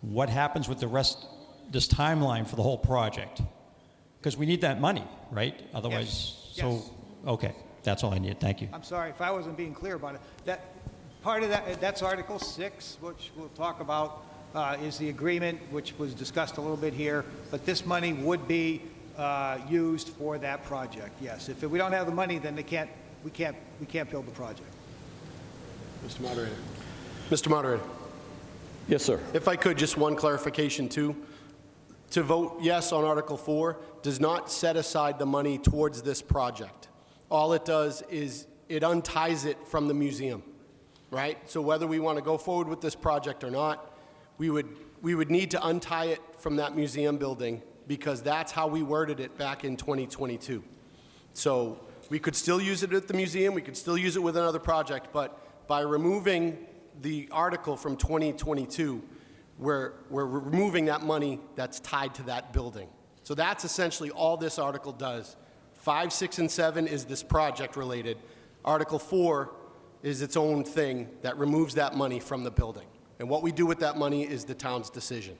What happens with the rest, this timeline for the whole project? Because we need that money, right? Otherwise, Yes. Yes. Okay, that's all I need. Thank you. I'm sorry if I wasn't being clear about it. That part of that's Article 6, which we'll talk about, is the agreement, which was discussed a little bit here. But this money would be used for that project. Yes. If we don't have the money, then we can't build the project. Mr. Moderator. Mr. Moderator. Yes, sir. If I could, just one clarification too. To vote yes on Article 4 does not set aside the money towards this project. All it does is it unties it from the museum, right? So whether we want to go forward with this project or not, we would need to untie it from that museum building because that's how we worded it back in 2022. So we could still use it at the museum, we could still use it with another project, but by removing the article from 2022, we're removing that money that's tied to that building. So that's essentially all this article does. 5, 6, and 7 is this project related. Article 4 is its own thing that removes that money from the building. And what we do with that money is the town's decision.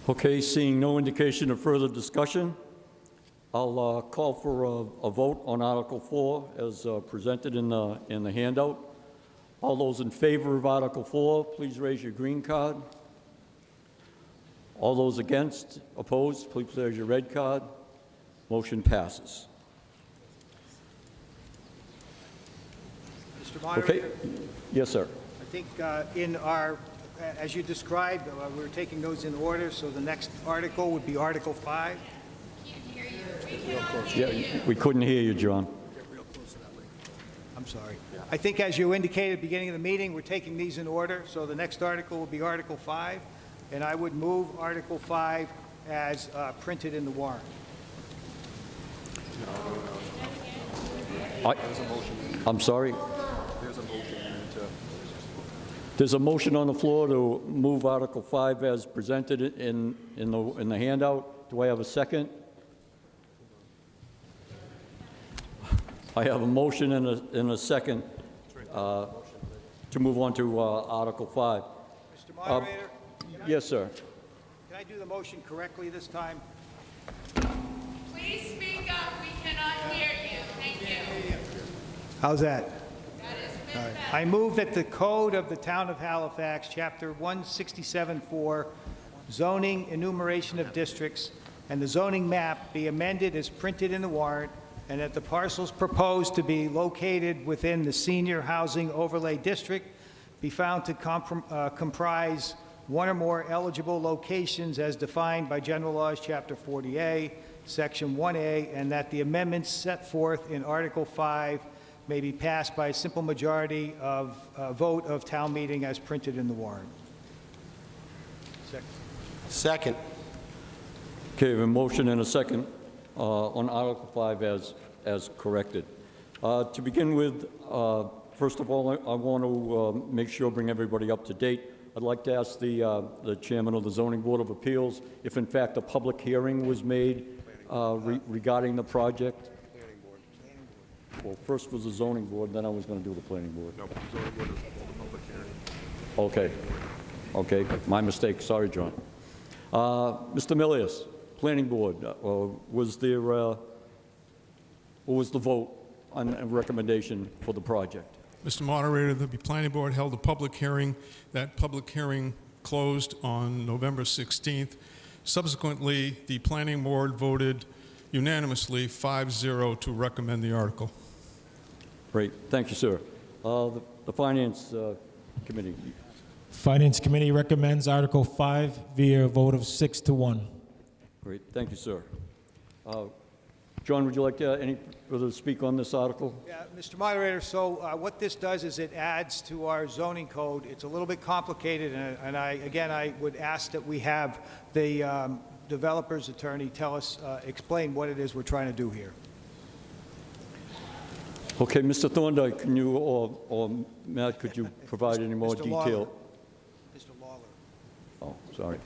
Okay, seeing no indication of further discussion, I'll call for a vote on Article 4 as presented in the handout. All those in favor of Article 4, please raise your green card. All those against, opposed, please raise your red card. Motion passes. Mr. Moderator? Okay. Yes, sir. I think in our, as you described, we're taking those in order, so the next article would be Article 5. Yeah, we couldn't hear you, John. I'm sorry. I think as you indicated at the beginning of the meeting, we're taking these in order, so the next article will be Article 5, and I would move Article 5 as printed in the warrant. I'm sorry. There's a motion to. There's a motion on the floor to move Article 5 as presented in the handout. Do I have a second? I have a motion and a second to move on to Article 5. Mr. Mr. Moderator, Yes, sir. can I do the motion correctly this time? Please speak up. We cannot hear you. Thank you. How's that? That is All right. better. I move that the Code of the Town of Halifax, Chapter 167-4, zoning enumeration of districts, and the zoning map be amended as printed in the warrant, and that the parcels proposed to be located within the Senior Housing Overlay District be found to comprise one or more eligible locations as defined by General Laws, Chapter 40A, Section 1A, and that the amendments set forth in Article 5 may be passed by a simple majority of vote of town meeting as printed in the warrant. Second. Okay, we have a motion and a second on Article 5 as corrected. To begin with, first of all, I want to make sure, bring everybody up to date. I'd like to ask the chairman of the Zoning Board of Appeals if in fact a public hearing was made regarding the project. Well, first was the zoning board, then I was going to do the planning board. No, zoning board is the public hearing. Okay, my mistake, sorry, John. Mr. Milius, planning board, was there, what was the vote on a recommendation for the project? Mr. Moderator, the planning board held a public hearing. That public hearing closed on November 16th. Subsequently, the planning board voted unanimously 5-0 to recommend the article. Great, thank you, sir. The Finance Committee. Finance Committee recommends Article 5 via a vote of 6-1. Great, thank you, sir. John, would you like to any further speak on this article? Yeah, Mr. Moderator, so what this does is it adds to our zoning code. It's a little bit complicated, and I would ask that we have the developer's attorney tell us, explain what it is we're trying to do here. Okay, Mr. Thorndike, can you, or Matt, could you provide any more Mr. detail? Lawler. Mr. Lawler. Oh, sorry.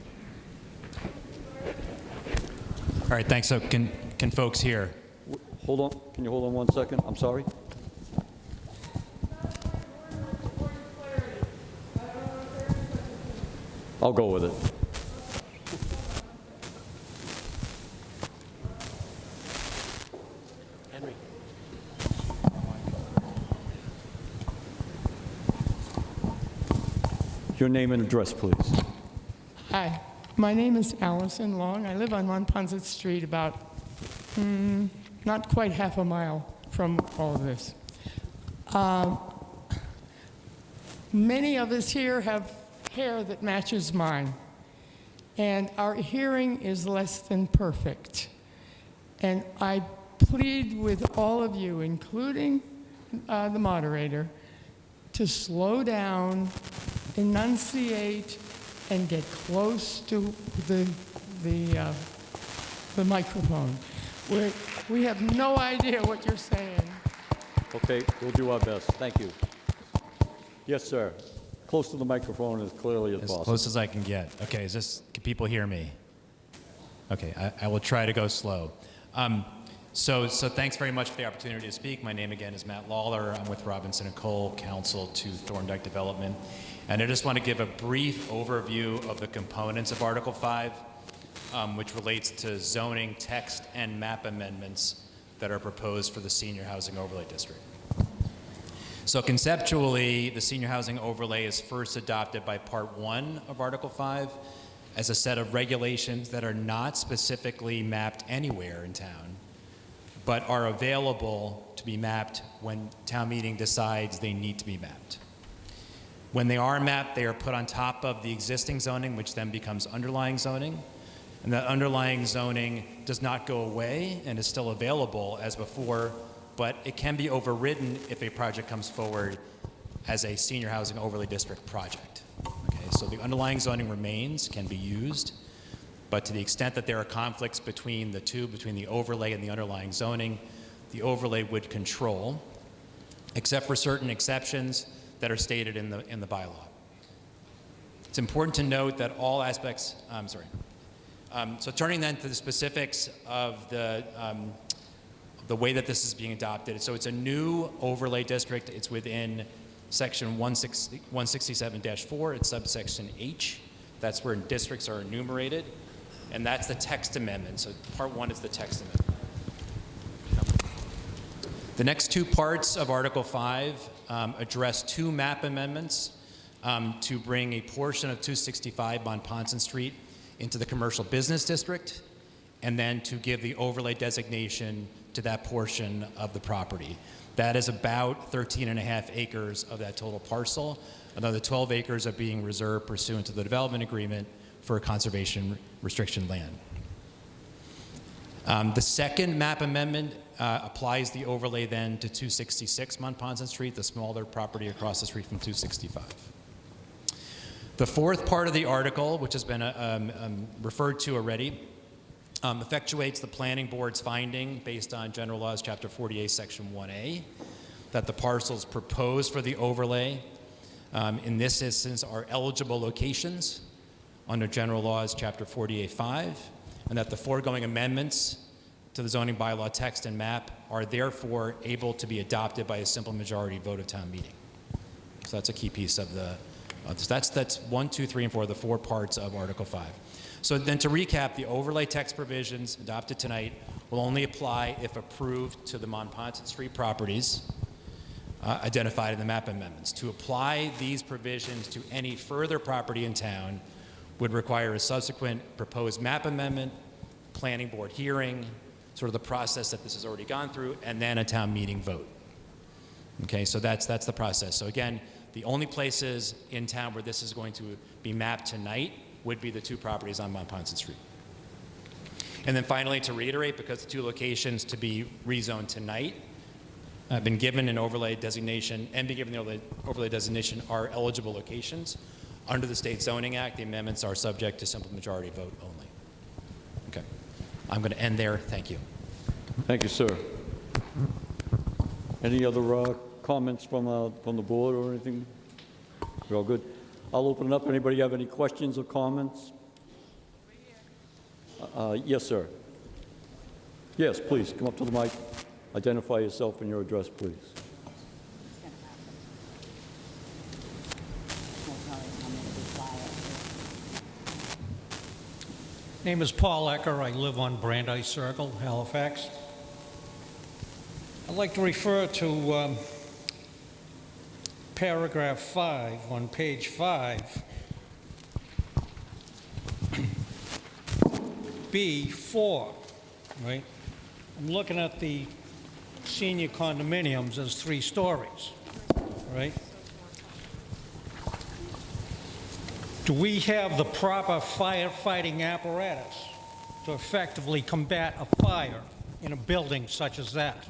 All right, thanks. So can folks hear? Hold on, can you hold on 1 second? I'm sorry. I'll go with it. Henry. Your name and address, please. Hi, my name is Allison Long. I live on Monpont Street, about not quite half a mile from all of this. Many of us here have hair that matches mine, and our hearing is less than perfect. And I plead with all of you, including the moderator, to slow down, enunciate, and get close to the microphone. We have no idea what you're saying. Okay, we'll do our best. Thank you. Yes, sir. Close to the microphone as clearly as possible. As close as I can get. Okay, can people hear me? Okay, I will try to go slow. So thanks very much for the opportunity to speak. My name again is Matt Lawler. I'm with Robinson & Cole, counsel to Thorndike Development. And I just want to give a brief overview of the components of Article 5, which relates to zoning, text, and map amendments that are proposed for the Senior Housing Overlay District. So conceptually, the Senior Housing Overlay is first adopted by Part 1 of Article 5 as a set of regulations that are not specifically mapped anywhere in town, but are available to be mapped when town meeting decides they need to be mapped. When they are mapped, they are put on top of the existing zoning, which then becomes underlying zoning. And that underlying zoning does not go away and is still available as before, but it can be overridden if a project comes forward as a Senior Housing Overlay District project. Okay, so the underlying zoning remains, can be used, but to the extent that there are conflicts between the two, between the overlay and the underlying zoning, the overlay would control, except for certain exceptions that are stated in the bylaw. It's important to note that all aspects, so turning then to the specifics of the way that this is being adopted. So it's a new overlay district. It's within Section 167-4, it's subsection H. That's where districts are enumerated. And that's the text amendment. So part 1 is the text amendment. The next two parts of Article 5 address two map amendments to bring a portion of 265 Monpont Street into the commercial business district, and then to give the overlay designation to that portion of the property. That is about 13.5 acres of that total parcel. Another 12 acres are being reserved pursuant to the development agreement for conservation restriction land. The second map amendment applies the overlay then to 266 Monpont Street, the smaller property across the street from 265. The fourth part of the article, which has been referred to already, effectuates the planning board's finding based on General Laws Chapter 48, Section 1A, that the parcels proposed for the overlay in this instance are eligible locations under General Laws Chapter 48.5, and that the foregoing amendments to the zoning bylaw text and map are therefore able to be adopted by a simple majority vote of town meeting. So that's a key piece of the, that's 1, 2, 3, and 4, the 4 parts of Article 5. So then to recap, the overlay text provisions adopted tonight will only apply if approved to the Monpont Street properties identified in the map amendments. To apply these provisions to any further property in town would require a subsequent proposed map amendment, planning board hearing, sort of the process that this has already gone through, and then a town meeting vote. Okay, so that's the process. So again, the only places in town where this is going to be mapped tonight would be the two properties on Monpont Street. And then finally, to reiterate, because the two locations to be rezoned tonight have been given an overlay designation and been given the overlay designation are eligible locations. Under the State Zoning Act, the amendments are subject to simple majority vote only. Okay. I'm going to end there. Thank you. Thank you, sir. Any other comments from the board or anything? We're all good. I'll open it up. Anybody have any questions or comments? Yes, sir. Yes, please, come up to the mic. Identify yourself and your address, please. Name is Paul Ecker. I live on Brandeis Circle, Halifax. I'd like to refer to paragraph 5 on page 5, B4, right? I'm looking at the senior condominiums as 3 stories, right? Do we have the proper firefighting apparatus to effectively combat a fire in a building such as that?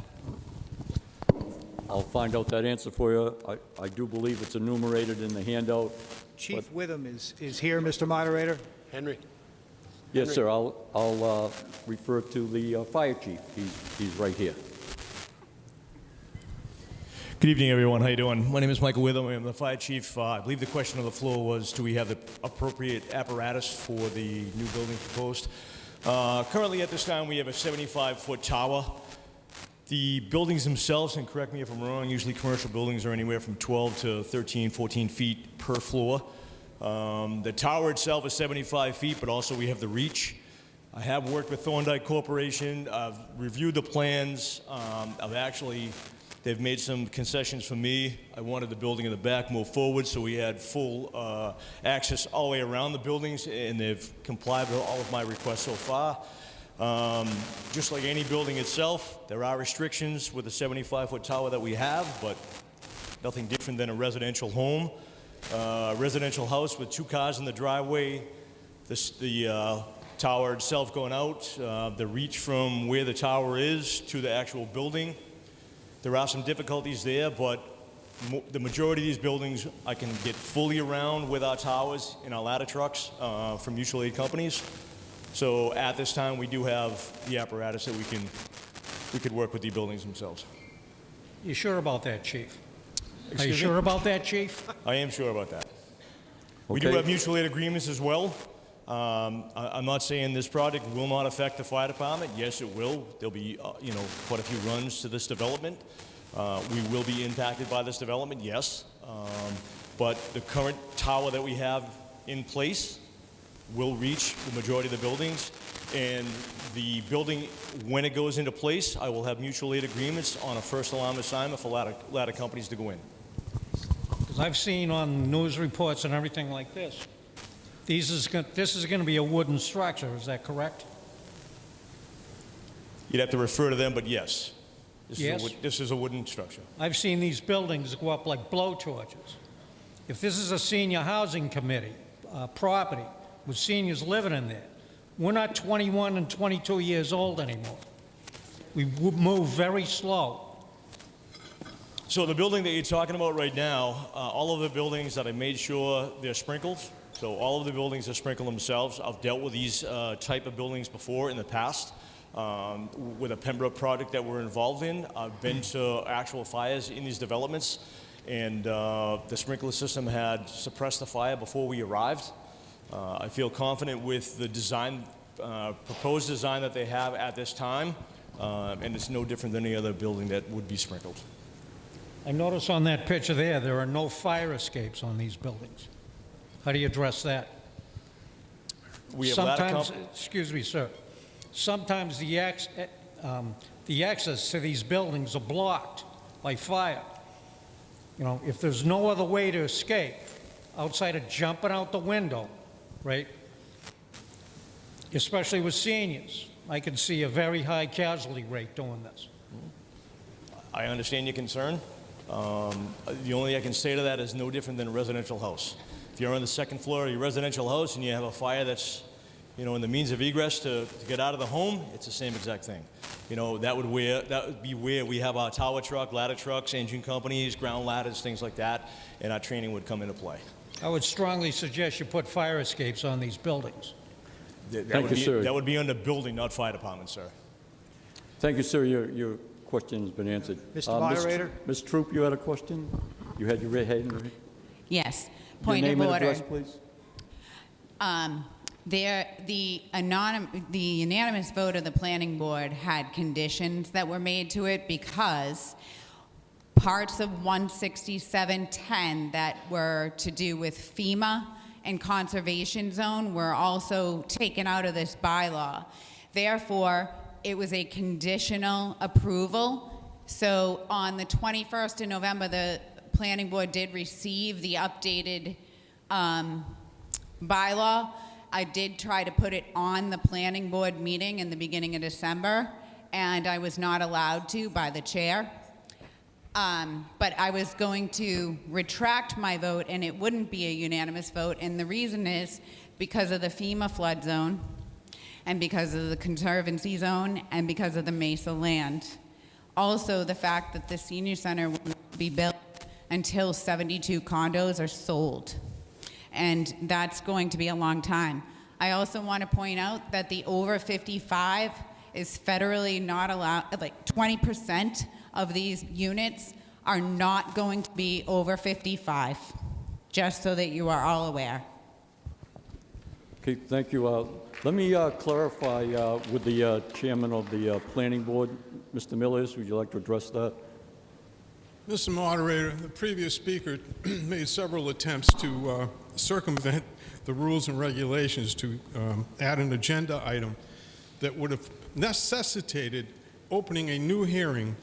I'll find out that answer for you. I do believe it's enumerated in the handout. Chief Witham is here, Mr. Moderator. Henry. Yes, sir. I'll refer to the fire chief. He's right here. Good evening, everyone. How you doing? My name is Michael Witham. I'm the fire chief. I believe the question on the floor was, do we have the appropriate apparatus for the new building proposed? Currently, at this time, we have a 75-foot tower. The buildings themselves, and correct me if I'm wrong, usually commercial buildings are anywhere from 12 to 13, 14 feet per floor. The tower itself is 75 feet, but also we have the reach. I have worked with Thorndike Corporation. I've reviewed the plans. They've made some concessions for me. I wanted the building in the back move forward, so we had full access all the way around the buildings, and they've complied with all of my requests so far. Just like any building itself, there are restrictions with the 75-foot tower that we have, but nothing different than a residential home. Residential house with 2 cars in the driveway, the tower itself going out, the reach from where the tower is to the actual building. There are some difficulties there, but the majority of these buildings I can get fully around with our towers in our ladder trucks from mutual aid companies. So at this time, we do have the apparatus that we could work with the buildings themselves. You sure about that, Chief? Excuse Are you me? sure about that, Chief? I am sure about that. Okay. We do have mutual aid agreements as well. I'm not saying this project will not affect the fire department. Yes, it will. There'll be, quite a few runs to this development. We will be impacted by this development, yes. But the current tower that we have in place will reach the majority of the buildings. And the building, when it goes into place, I will have mutual aid agreements on a first alarm assignment for ladder companies to go in. Because I've seen on news reports and everything like this, this is going to be a wooden structure, is that correct? You'd have to refer to them, but yes. Yes? This is a wooden structure. I've seen these buildings go up like blowtorches. If this is a senior housing committee property with seniors living in there, we're not 21 and 22 years old anymore. We move very slow. So the building that you're talking about right now, all of the buildings that I made sure they're sprinkled. So all of the buildings are sprinkled themselves. I've dealt with these type of buildings before in the past. With a Pembroke project that we're involved in, I've been to actual fires in these developments, and the sprinkler system had suppressed the fire before we arrived. I feel confident with the design, proposed design that they have at this time, and it's no different than any other building that would be sprinkled. I notice on that picture there are no fire escapes on these buildings. How do you address that? We have sometimes, excuse me, sir. Sometimes the access to these buildings are blocked by fire. You know, if there's no other way to escape outside of jumping out the window, right? Especially with seniors, I can see a very high casualty rate doing this. I understand your concern. The only thing I can say to that is no different than a residential house. If you're on the second floor of your residential house and you have a fire that's, you know, in the means of egress to get out of the home, it's the same exact thing. You know, that would be where we have our tower truck, ladder trucks, engine companies, ground ladders, things like that, and our training would come into play. I would strongly suggest you put fire escapes on these buildings. Thank you, sir. That would be under building, not fire department, sir. Thank you, sir. Your question has been answered. Mr. Moderator? Ms. Troop, you had a question? You had your hand raised? Yes. Point Your name of and order. address, please. The unanimous vote of the planning board had conditions that were made to it because parts of 16710 that were to do with FEMA and conservation zone were also taken out of this bylaw. Therefore, it was a conditional approval. So on the 21st of November, the planning board did receive the updated bylaw. I did try to put it on the planning board meeting in the beginning of December, and I was not allowed to by the chair. But I was going to retract my vote, and it wouldn't be a unanimous vote, and the reason is because of the FEMA flood zone, and because of the Conservancy zone, and because of the Mesa land. Also, the fact that the senior center will not be built until 72 condos are sold. And that's going to be a long time. I also want to point out that the over 55 is federally not allowed, like 20% of these units are not going to be over 55, just so that you are all aware. Okay, thank you. Let me clarify with the chairman of the planning board, Mr. Millers. Would you like to address that? Mr. Moderator, the previous speaker made several attempts to circumvent the rules and regulations to add an agenda item that would have necessitated opening a new hearing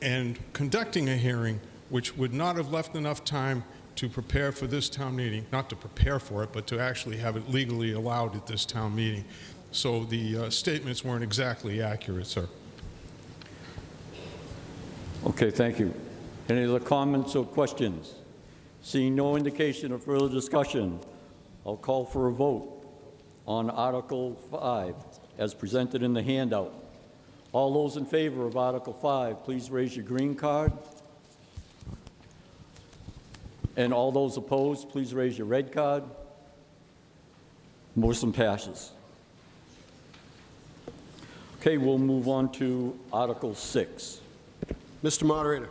and conducting a hearing which would not have left enough time to prepare for this town meeting, not to prepare for it, but to actually have it legally allowed at this town meeting. So the statements weren't exactly accurate, sir. Okay, thank you. Any other comments or questions? Seeing no indication of further discussion, I'll call for a vote on Article 5 as presented in the handout. All those in favor of Article 5, please raise your green card. And all those opposed, please raise your red card. Motion passes. Okay, we'll move on to Article 6. Mr. Moderator.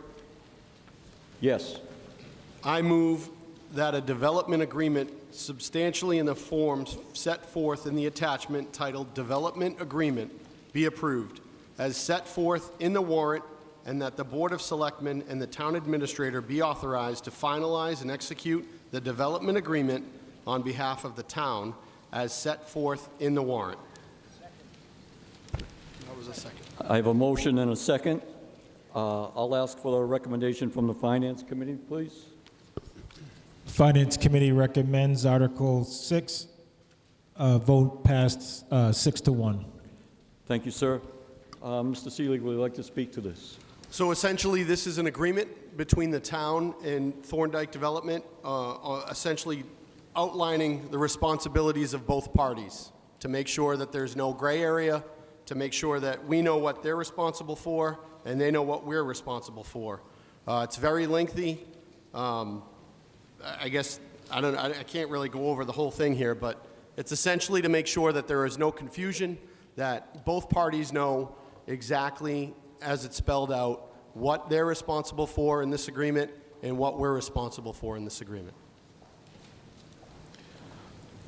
Yes. I move that a development agreement substantially in the forms set forth in the attachment titled Development Agreement be approved, as set forth in the warrant and that the Board of Selectmen and the Town Administrator be authorized to finalize and execute the development agreement on behalf of the town as set forth in the warrant. That was a second. I have a motion and a second. I'll ask for a recommendation from the Finance Committee, please. Finance Committee recommends Article 6. Vote passed 6-1. Thank you, sir. Mr. Seelig, would you like to speak to this? So essentially, this is an agreement between the town and Thorndike Development, essentially outlining the responsibilities of both parties to make sure that there's no gray area, to make sure that we know what they're responsible for and they know what we're responsible for. It's very lengthy. I guess I can't really go over the whole thing here, but it's essentially to make sure that there is no confusion, that both parties know exactly, as it's spelled out, what they're responsible for in this agreement and what we're responsible for in this agreement.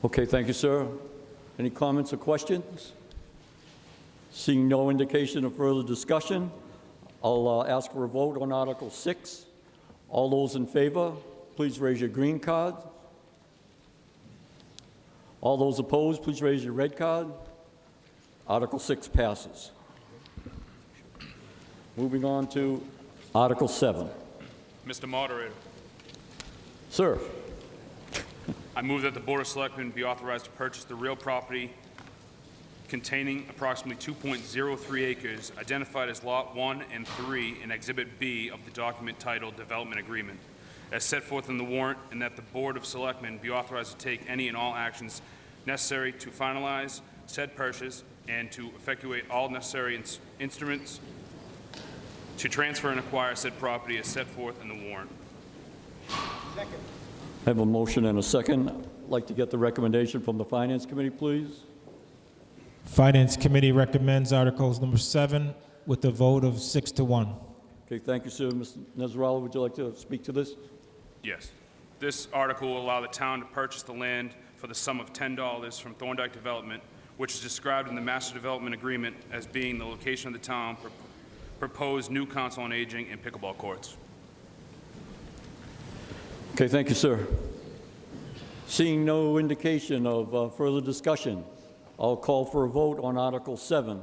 Okay, thank you, sir. Any comments or questions? Seeing no indication of further discussion, I'll ask for a vote on Article 6. All those in favor, please raise your green card. All those opposed, please raise your red card. Article 6 passes. Moving on to Article 7. Mr. Moderator, Sir, I move that the Board of Selectmen be authorized to purchase the real property containing approximately 2.03 acres identified as Lot 1 and 3 in Exhibit B of the document titled Development Agreement, as set forth in the warrant, and that the Board of Selectmen be authorized to take any and all actions necessary to finalize said purchase and to effectuate all necessary instruments to transfer and acquire said property as set forth in the warrant. I have a motion and a second. I'd like to get the recommendation from the Finance Committee, please. Finance Committee recommends Articles number 7 with a vote of 6-1. Okay, thank you, sir. Mr. Nezarala, would you like to speak to this? Yes. This article will allow the town to purchase the land for the sum of $10 from Thorndike Development, which is described in the Master Development Agreement as being the location of the town proposed new council on aging and pickleball courts. Okay, thank you, sir. Seeing no indication of further discussion, I'll call for a vote on Article 7.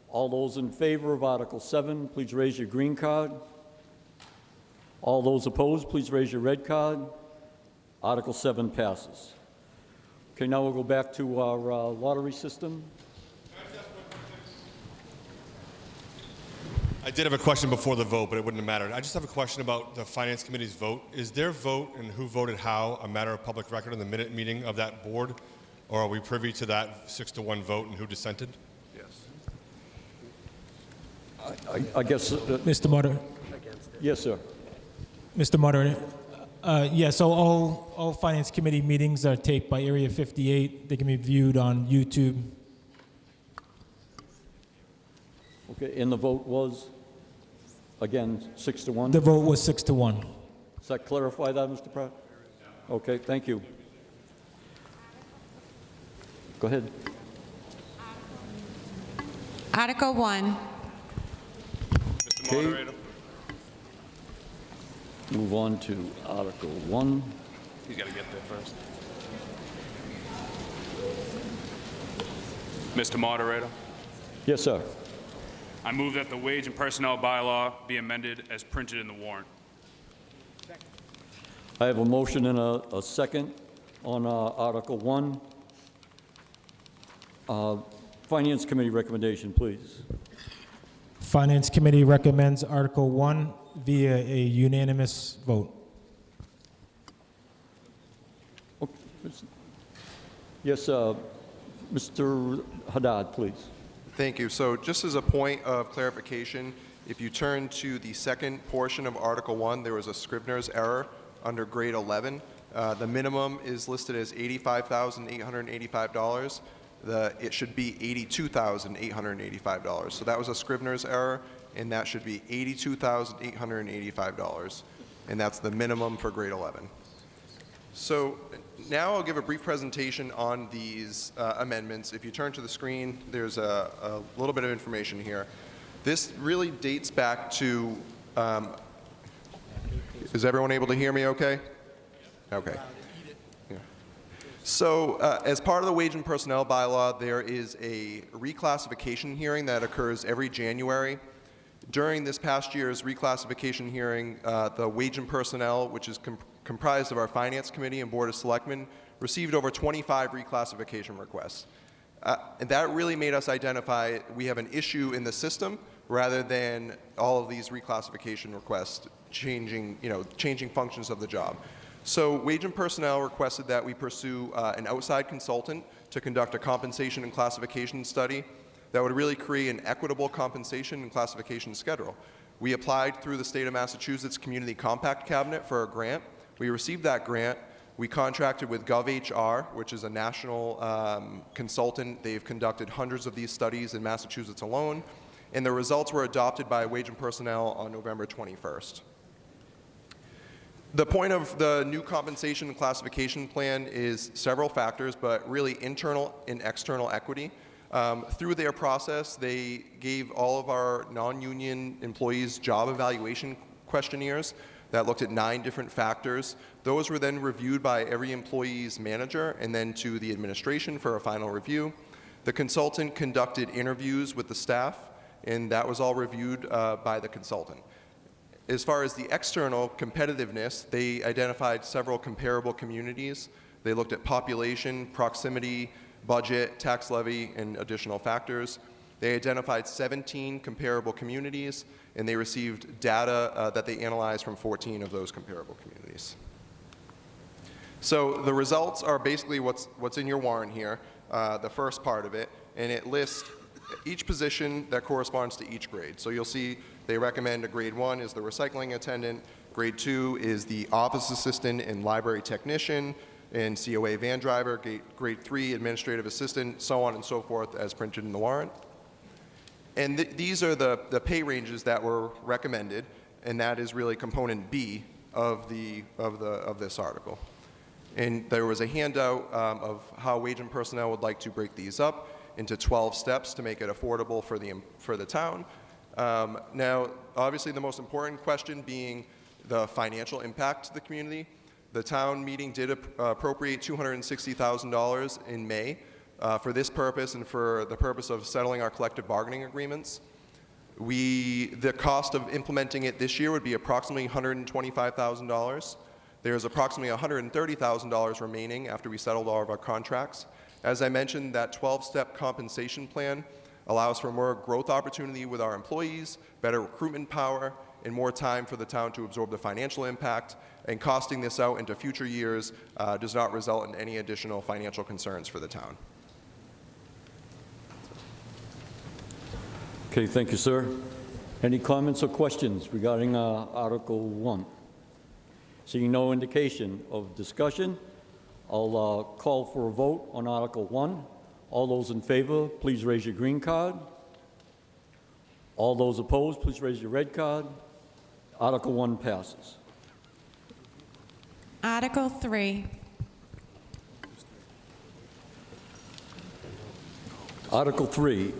All those in favor of Article 7, please raise your green card. All those opposed, please raise your red card. Article 7 passes. Okay, now we'll go back to our lottery system. I did have a question before the vote, but it wouldn't have mattered. I just have a question about the Finance Committee's vote. Is their vote and who voted how a matter of public record in the minute meeting of that board? Or are we privy to that 6-1 vote and who dissented? Yes. I guess... Mr. Moderator. Yes, sir. Mr. Moderator. Yeah, so all Finance Committee meetings are taped by Area 58. They can be viewed on YouTube. Okay, and the vote was, again, 6-1? The vote was 6-1. Does that clarify that, Mr. Pratt? Okay, thank you. Go ahead. Article 1. Mr. Moderator, Move on to Article 1. he's got to get there first. Mr. Moderator, Yes, sir. I move that the wage and personnel bylaw be amended as printed in the warrant. I have a motion and a second on Article 1. Finance Committee recommendation, please. Finance Committee recommends Article 1 via a unanimous vote. Yes, Mr. Haddad, please. Thank you. So just as a point of clarification, if you turn to the second portion of Article 1, there was a Scrivener's error under grade 11. The minimum is listed as $85,885. It should be $82,885. So that was a Scrivener's error, and that should be $82,885. And that's the minimum for grade 11. So now I'll give a brief presentation on these amendments. If you turn to the screen, there's a little bit of information here. This really dates back to, is everyone able to hear me okay? Okay. Yeah. So as part of the wage and personnel bylaw, there is a reclassification hearing that occurs every January. During this past year's reclassification hearing, the wage and personnel, which is comprised of our Finance Committee and Board of Selectmen, received over 25 reclassification requests. And that really made us identify we have an issue in the system rather than all of these reclassification requests changing functions of the job. So Wage and Personnel requested that we pursue an outside consultant to conduct a compensation and classification study that would really create an equitable compensation and classification schedule. We applied through the state of Massachusetts Community Compact Cabinet for a grant. We received that grant. We contracted with GovHR, which is a national consultant. They've conducted hundreds of these studies in Massachusetts alone, and the results were adopted by Wage and Personnel on November 21st. The point of the new compensation and classification plan is several factors, but really internal and external equity. Through their process, they gave all of our non-union employees job evaluation questionnaires that looked at 9 different factors. Those were then reviewed by every employee's manager and then to the administration for a final review. The consultant conducted interviews with the staff, and that was all reviewed by the consultant. As far as the external competitiveness, they identified several comparable communities. They looked at population, proximity, budget, tax levy, and additional factors. They identified 17 comparable communities, and they received data that they analyzed from 14 of those comparable communities. So the results are basically what's in your warrant here, the first part of it, and it lists each position that corresponds to each grade. So you'll see they recommend a grade 1 is the recycling attendant, grade 2 is the office assistant and library technician, and COA van driver, grade 3 administrative assistant, so on and so forth as printed in the warrant. And these are the pay ranges that were recommended, and that is really component B of this article. And there was a handout of how Wage and Personnel would like to break these up into 12 steps to make it affordable for the town. Now, obviously the most important question being the financial impact to the community. The town meeting did appropriate $260,000 in May for this purpose and for the purpose of settling our collective bargaining agreements. The cost of implementing it this year would be approximately $125,000. There's approximately $130,000 remaining after we settled all of our contracts. As I mentioned, that 12-step compensation plan allows for more growth opportunity with our employees, better recruitment power, and more time for the town to absorb the financial impact, and costing this out into future years does not result in any additional financial concerns for the town. Okay, thank you, sir. Any comments or questions regarding Article 1? Seeing no indication of discussion, I'll call for a vote on Article 1. All those in favor, please raise your green card. All those opposed, please raise your red card. Article 1 passes. Article 3. Article 3,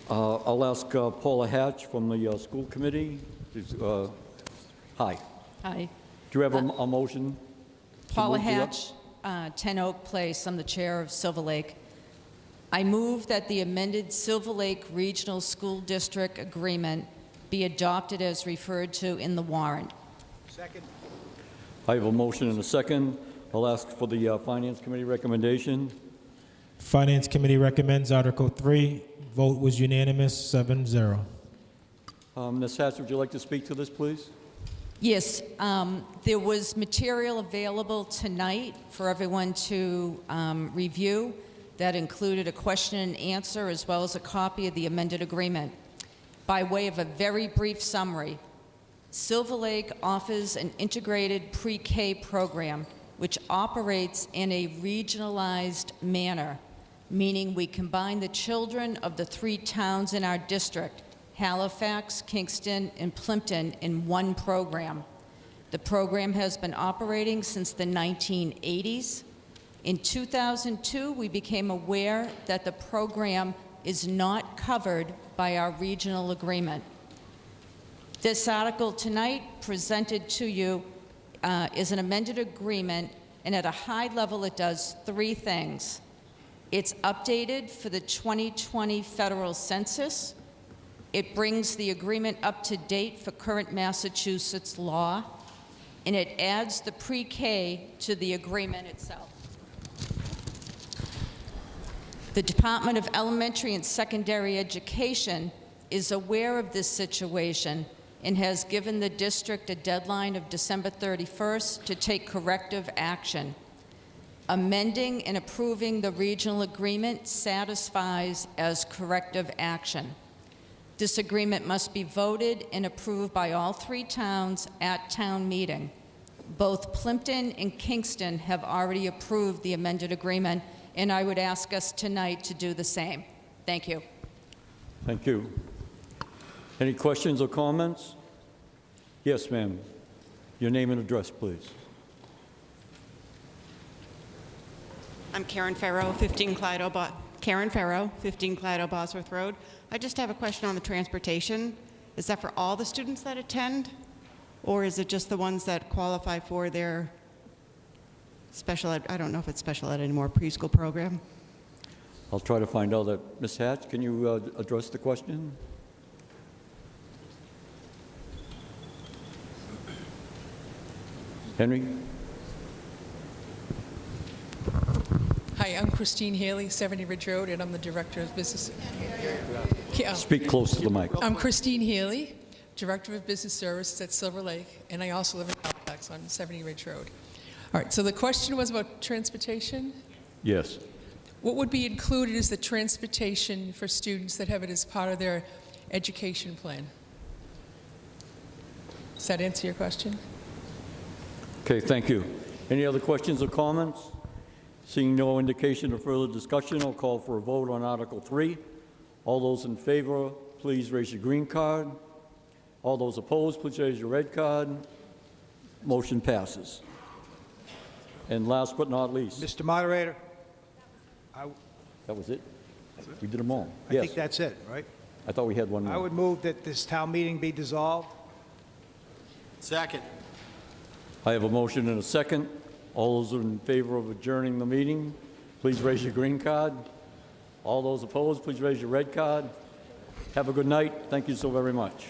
I'll ask Paula Hatch from the school committee. Hi. Hi. Do you have a motion? Paula move the- Hatch, 10 Oak Place. I'm the chair of Silver Lake. I move that the amended Silver Lake Regional School District Agreement be adopted as referred to in the warrant. Second. I have a motion and a second. I'll ask for the Finance Committee recommendation. Finance Committee recommends Article 3. Vote was unanimous, 7-0. Ms. Hatch, would you like to speak to this, please? Yes, there was material available tonight for everyone to review that included a question and answer as well as a copy of the amended agreement. By way of a very brief summary, Silver Lake offers an integrated pre-K program which operates in a regionalized manner, meaning we combine the children of the 3 towns in our district, Halifax, Kingston, and Plimpton, in one program. The program has been operating since the 1980s. In 2002, we became aware that the program is not covered by our regional agreement. This article tonight presented to you is an amended agreement, and at a high level it does three things. It's updated for the 2020 federal census. It brings the agreement up to date for current Massachusetts law, and it adds the pre-K to the agreement itself. The Department of Elementary and Secondary Education is aware of this situation and has given the district a deadline of December 31st to take corrective action. Amending and approving the regional agreement satisfies as corrective action. This agreement must be voted and approved by all three towns at town meeting. Both Plimpton and Kingston have already approved the amended agreement, and I would ask us tonight to do the same. Thank you. Thank you. Any questions or comments? Yes, ma'am. Your name and address, please. I'm Karen Farrow, 15 Clyde Bosworth Road. I just have a question on the transportation. Is that for all the students that attend, or is it just the ones that qualify for their special ed? I don't know if it's special ed anymore, preschool program. I'll try to find out that. Ms. Hatch, can you address the question? Henry? Hi, I'm Christine Haley, 70 Ridge Road, and I'm the Director of Business. Speak close to the mic. I'm Christine Haley, Director of Business Services at Silver Lake, and I also live in Halifax on 70 Ridge Road. All right, so the question was about transportation. Yes. What would be included is the transportation for students that have it as part of their education plan. Does that answer your question? Okay, thank you. Any other questions or comments? Seeing no indication of further discussion, I'll call for a vote on Article 3. All those in favor, please raise your green card. All those opposed, please raise your red card. Motion passes. And last but not least. Mr. Moderator, That was it? We did them all. I think that's it, right? I thought we had one more. I would move that this town meeting be dissolved. Second. I have a motion and a second. All those in favor of adjourning the meeting, please raise your green card. All those opposed, please raise your red card. Have a good night. Thank you so very much.